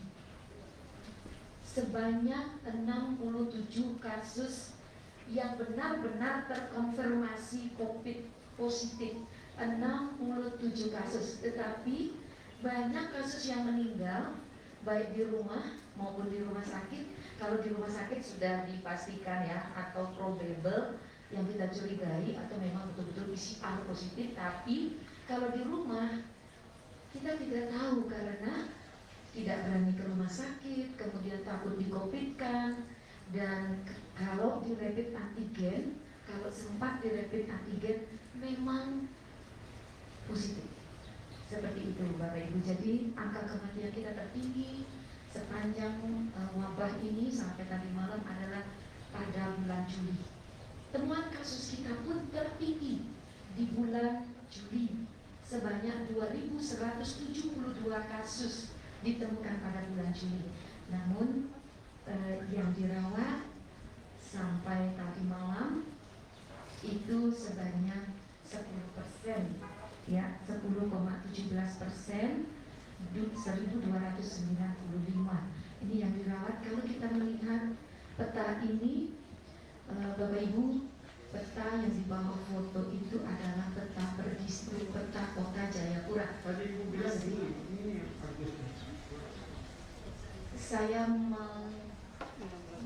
Sebanyak 67 kasus yang benar-benar terkonfirmasi COVID positif, 67 kasus, tetapi banyak kasus yang meninggal baik di rumah maupun di rumah sakit. Kalau di rumah sakit sudah dipastikan ya, atau probable yang kita curigai atau memang betul-betul PCR positif. Tapi kalau di rumah kita tidak tahu karena tidak berani ke rumah sakit, kemudian takut di-COVID-kan. Dan kalau di rapid antigen, kalau sempat di rapid antigen memang positif. Seperti itu Bapak Ibu. Jadi angka kematian kita tertinggi, sepanjang wabah ini sampai tadi malam adalah pada bulan Juli. Temuan kasus kita pun tertinggi di bulan Juli, sebanyak 2.172 kasus ditemukan pada bulan Juli. Namun yang dirawat sampai tadi malam itu sebanyak 10%, ya, 10,17%, 1.295. Ini yang dirawat. Kalau kita melihat peta ini, Bapak Ibu, peta yang di bawah foto itu adalah peta per distrik, peta Kota Jayapura. Tadi Ibu bilang ini Agustus. Saya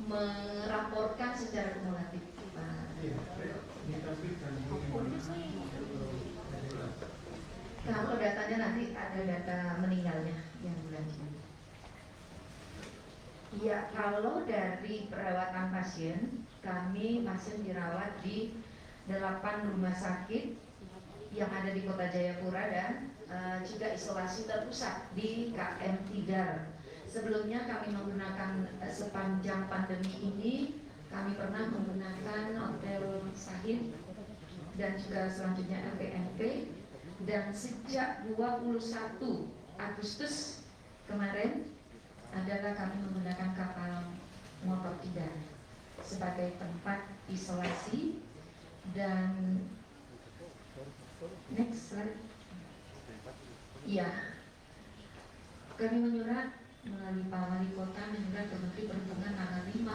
melaporkan secara kumulatif, Pak. Ditampilkan Kalau datanya nanti ada data meninggalnya yang bulan Juni. Ya, kalau dari perawatan pasien, pasien dirawat di 8 rumah sakit yang ada di Kota Jayapura dan juga isolasi terpusat di KM Tidar. Sebelumnya kami menggunakan sepanjang pandemi ini, kami pernah menggunakan Hotel Sahid dan juga selanjutnya LPNP. Dan sejak 21 Agustus kemarin adalah kami menggunakan kapal motor Tidar sebagai tempat isolasi. Dan next slide. Ya, kami menyurat melalui Pak Wali Kota, menyurat ke Menteri Perhubungan tanggal 6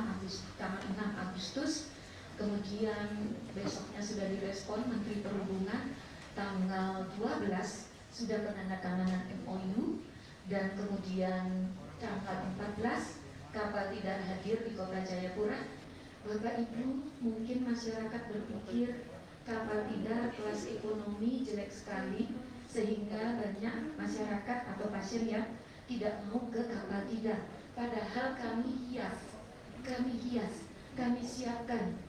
Agustus. Kemudian besoknya sudah direspon Menteri Perhubungan, tanggal 12 sudah penandatanganan MOU, dan kemudian tanggal 14 kapal tidak hadir di Kota Jayapura. Bapak Ibu, mungkin masyarakat berpikir kapal Tidar kelas ekonomi jelek sekali, sehingga banyak masyarakat atau pasien yang tidak mau ke kapal Tidar. Padahal kami hias, kami siapkan,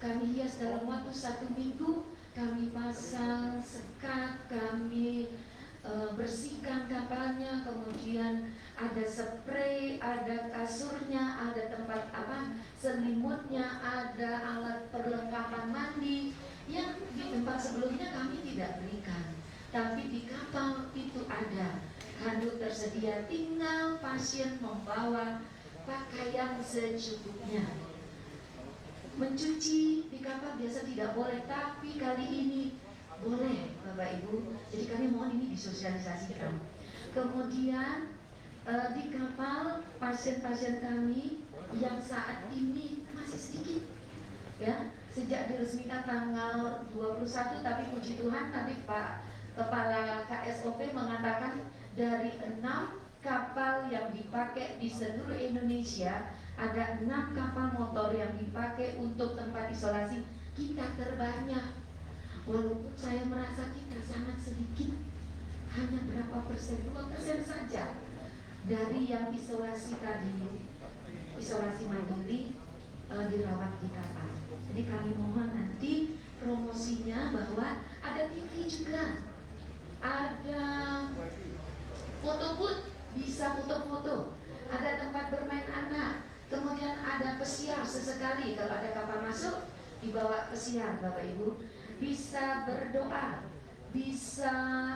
kami hias dalam waktu 1 minggu. Kami pasang sekat, kami bersihkan kapalnya, kemudian ada spray, ada kasurnya, ada tempat selimutnya, ada alat perlengkapan mandi yang di tempat sebelumnya kami tidak berikan, tapi di kapal itu ada. Handuk tersedia, tinggal pasien membawa pakaian secukupnya. Mencuci di kapal biasa tidak boleh, tapi kali ini boleh, Bapak Ibu. Jadi kami mohon ini disosialisasikan. Kemudian di kapal pasien-pasien kami yang saat ini masih sedikit, ya, sejak diresmikan tanggal 21, tapi puji Tuhan tadi Pak Kepala KSOP mengatakan dari 6 kapal yang dipakai di seluruh Indonesia, ada 6 kapal motor yang dipakai untuk tempat isolasi kita terbanyak. Walaupun saya merasa kita sangat sedikit, hanya berapa persen, 2% saja dari yang isolasi tadi, isolasi mandiri dirawat di kapal. Jadi kami mohon nanti promosinya bahwa ada TV juga, ada foto booth, bisa foto-foto, ada tempat bermain anak, kemudian ada pesiar sesekali kalau ada kapal masuk dibawa pesiar, Bapak Ibu, bisa berdoa, bisa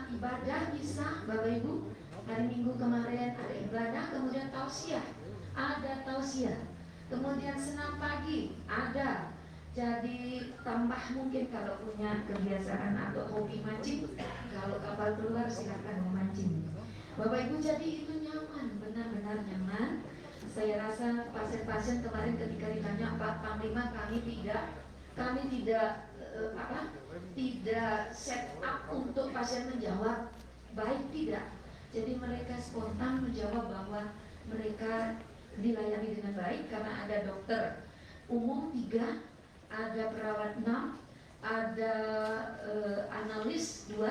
ibadah, bisa Bapak Ibu. Hari Minggu kemarin ada ibadah, kemudian tausiah, ada tausiah, kemudian senam pagi ada. Jadi tambah mungkin kalau punya kebiasaan atau hobi mancing, kalau kapal keluar silakan memancing. Bapak Ibu, jadi itu nyaman, benar-benar nyaman. Saya rasa pasien-pasien kemarin ketika ditanya Pak Panglima, kami tidak set up untuk pasien menjawab baik, tidak. Jadi mereka spontan menjawab bahwa mereka dilayani dengan baik karena ada dokter umum 3, ada perawat 6, ada analis 2,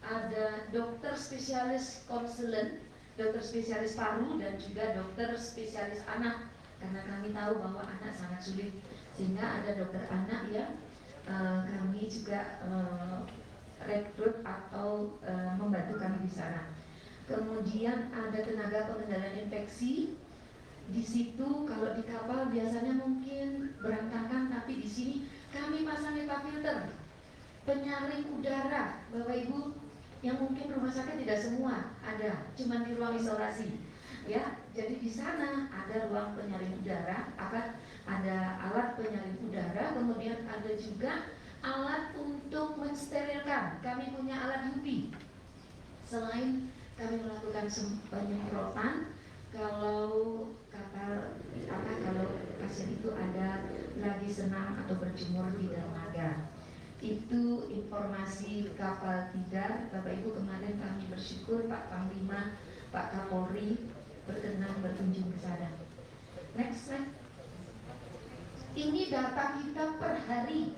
ada dokter spesialis konselin, dokter spesialis paru, dan juga dokter spesialis anak, karena kami tahu bahwa anak sangat sulit, sehingga ada dokter anak yang kami juga rekrut atau membantu kami di sana. kemudian ada tenaga pengendalian infeksi. Di situ kalau di kapal biasanya mungkin berantakan, tapi di sini kami pasang HEPA filter, penyaring udara, Bapak Ibu, yang mungkin rumah sakit tidak semua ada, cuma di ruang isolasi, ya. Jadi di sana ada ruang penyaring udara, ada alat penyaring udara, kemudian ada juga alat untuk mensterilkan. Kami punya alat UV. Selain kami melakukan penyemprotan, kalau kalau pasien itu ada lagi senam atau berjemur di dermaga, itu informasi kapal Tidar. Bapak Ibu, kemarin kami bersyukur Pak Panglima, Pak Kapolri berkenan berkunjung ke sana. Next slide. Ini data kita per hari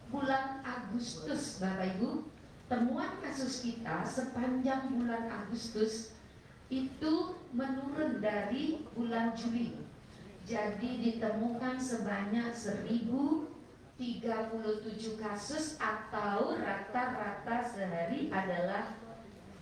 bulan Agustus, Bapak Ibu. Temuan kasus kita sepanjang bulan Agustus itu menurun dari bulan Juli. Jadi ditemukan sebanyak 1037 kasus, atau rata-rata sehari adalah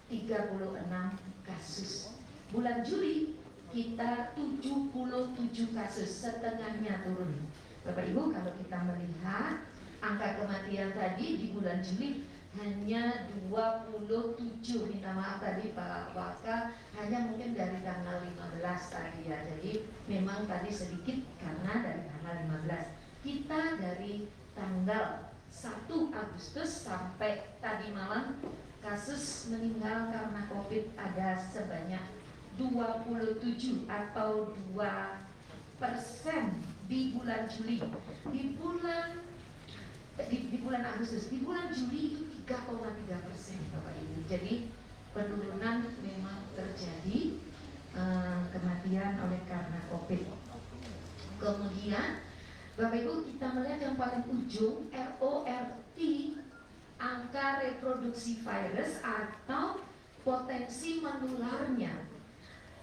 36 kasus. Bulan Juli kita 77 kasus, setengahnya turun. Bapak Ibu, kalau kita melihat angka kematian tadi di bulan Juli hanya 27, minta maaf tadi Pak Waka, hanya mungkin dari tanggal 15 tadi ya. Jadi memang tadi sedikit karena dari tanggal 15. Kita dari tanggal 1 Agustus sampai tadi malam kasus meninggal karena COVID ada sebanyak 27 atau 2% di bulan Juli. Di bulan Agustus, di bulan Juli itu 3,3%, Bapak Ibu. Jadi penurunan memang terjadi, kematian oleh karena COVID. Kemudian Bapak Ibu, kita melihat yang paling ujung, RORT, angka reproduksi virus atau potensi menularnya.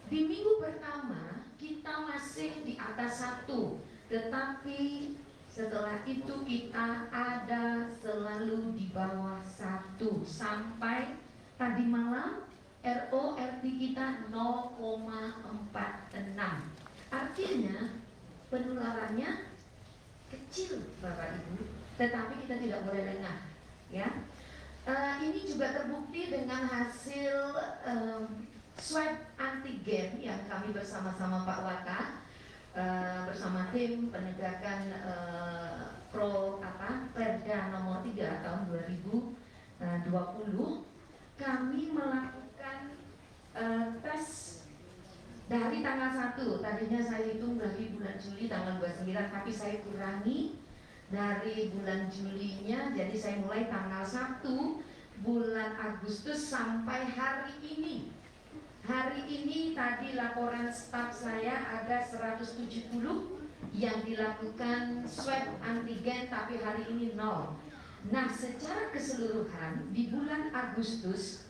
Di minggu pertama kita masih di atas 1, tetapi setelah itu kita ada selalu di bawah 1 sampai tadi malam RORT kita 0,46. Artinya penularannya kecil, Bapak Ibu, tetapi kita tidak boleh lengah, ya. Ini juga terbukti dengan hasil swab antigen yang kami bersama-sama Pak Waka, bersama tim penegakan Perda nomor 3 tahun 2020, kami melakukan tes dari tanggal 1. Tadinya saya hitung dari bulan Juli tanggal 29, tapi saya kurangi dari bulan Julinya, jadi saya mulai tanggal 1 bulan Agustus sampai hari ini. Hari ini tadi laporan staf saya ada 170 yang dilakukan swab antigen, tapi hari ini 0. Nah, secara keseluruhan di bulan Agustus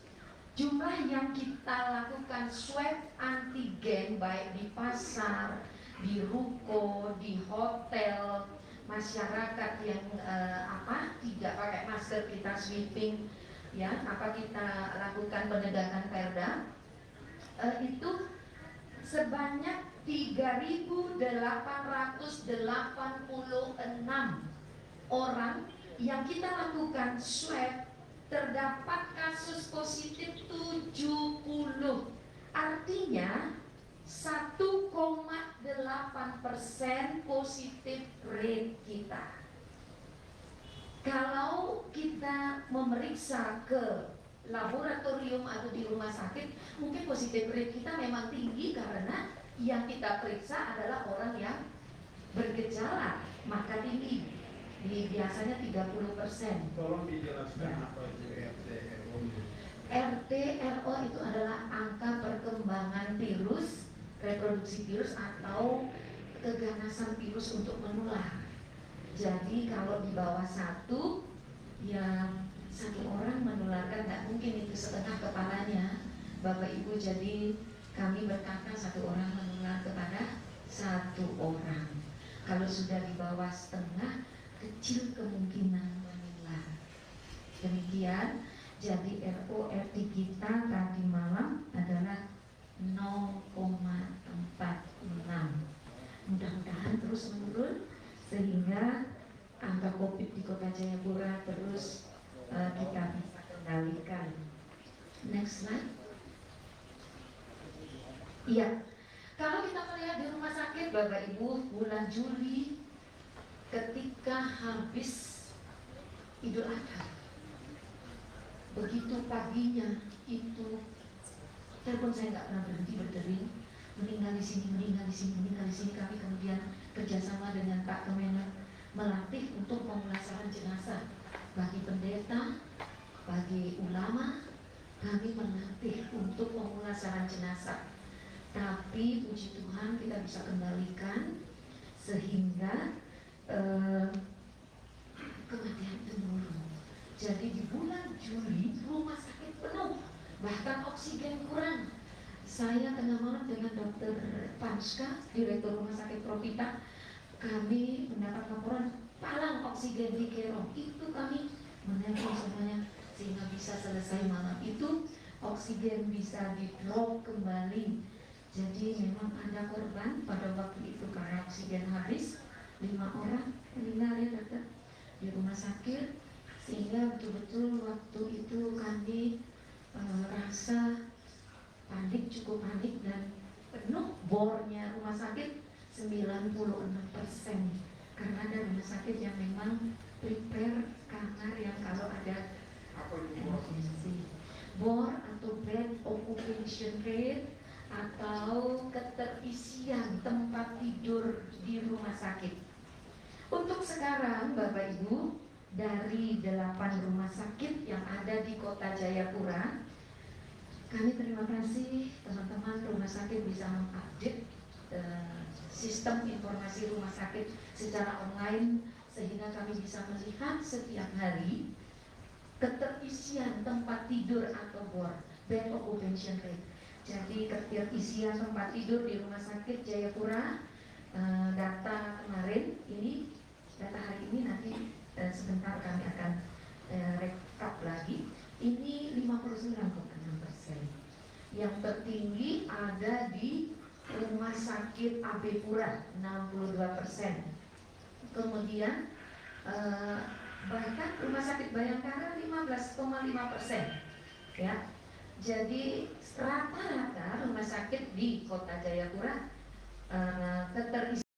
jumlah yang kita lakukan swab antigen baik di pasar, di ruko, di hotel, masyarakat yang tidak pakai masker kita sweeping, ya, kita lakukan penegakan perda, itu sebanyak 3.886 orang yang kita lakukan swab, terdapat kasus positif 70. Artinya 1,8% positif rate kita. Kalau kita memeriksa ke laboratorium atau di rumah sakit, mungkin positif rate kita memang tinggi karena yang kita periksa adalah orang yang bergejala, maka tinggi. Biasanya 30%. Tolong dijelaskan apa itu RT-RO. RT-RO itu adalah angka perkembangan virus, reproduksi virus atau keganasan virus untuk menular. Jadi kalau di bawah 1, yang 1 orang menularkan, nggak mungkin itu setengah kepalanya, Bapak Ibu. Jadi kami berkata 1 orang menular kepada 1 orang. Kalau sudah di bawah setengah, kecil kemungkinan menular. Demikian Jadi RORT kita tadi malam adalah 0,46. Mudah-mudahan terus menurun sehingga angka COVID di Kota Jayapura terus kita bisa kendalikan. Next slide. Iya, kalau kita melihat di rumah sakit Bapak Ibu, bulan Juli ketika habis Idul Adha, begitu paginya itu telepon saya nggak pernah berhenti berdering, meninggal di sini, meninggal di sini, meninggal di sini. Kami kemudian kerjasama dengan Pak Kemenak melatih untuk pemulasaran jenazah bagi pendeta, bagi ulama. Kami melatih untuk pemulasaran jenazah. Tapi puji Tuhan kita bisa kendalikan sehingga kematian menurun. Jadi di bulan Juli rumah sakit penuh, bahkan oksigen kurang. Saya tengah malam dengan Dr. Panska, Direktur Rumah Sakit Profita, kami mendapat laporan palang oksigen di Kerong. Itu kami menelpon semuanya sehingga bisa selesai malam itu, oksigen bisa di-drop kembali. Jadi memang ada korban pada waktu itu karena oksigen habis, 5 orang meninggal ya dokter di rumah sakit, sehingga betul-betul waktu itu kami rasa panik, cukup panik, dan penuh bornya rumah sakit 96%, karena ada rumah sakit yang memang prepare kamar yang kalau ada emergency, bor atau bed occupation rate atau keterisian tempat tidur di rumah sakit. Untuk sekarang Bapak Ibu, dari 8 rumah sakit yang ada di Kota Jayapura, kami terima kasih teman-teman rumah sakit bisa mengupdate sistem informasi rumah sakit secara online, sehingga kami bisa melihat setiap hari keterisian tempat tidur atau bor, bed occupancy rate. Jadi keterisian tempat tidur di rumah sakit Jayapura, data kemarin ini, data hari ini, nanti sebentar kami akan rekap lagi. Ini 59,6%. Yang tertinggi ada di Rumah Sakit AB Pura 62%. Kemudian bahkan Rumah Sakit Bayangkara 15,5%. Ya, jadi rata-rata rumah sakit di Kota Jayapura keterisian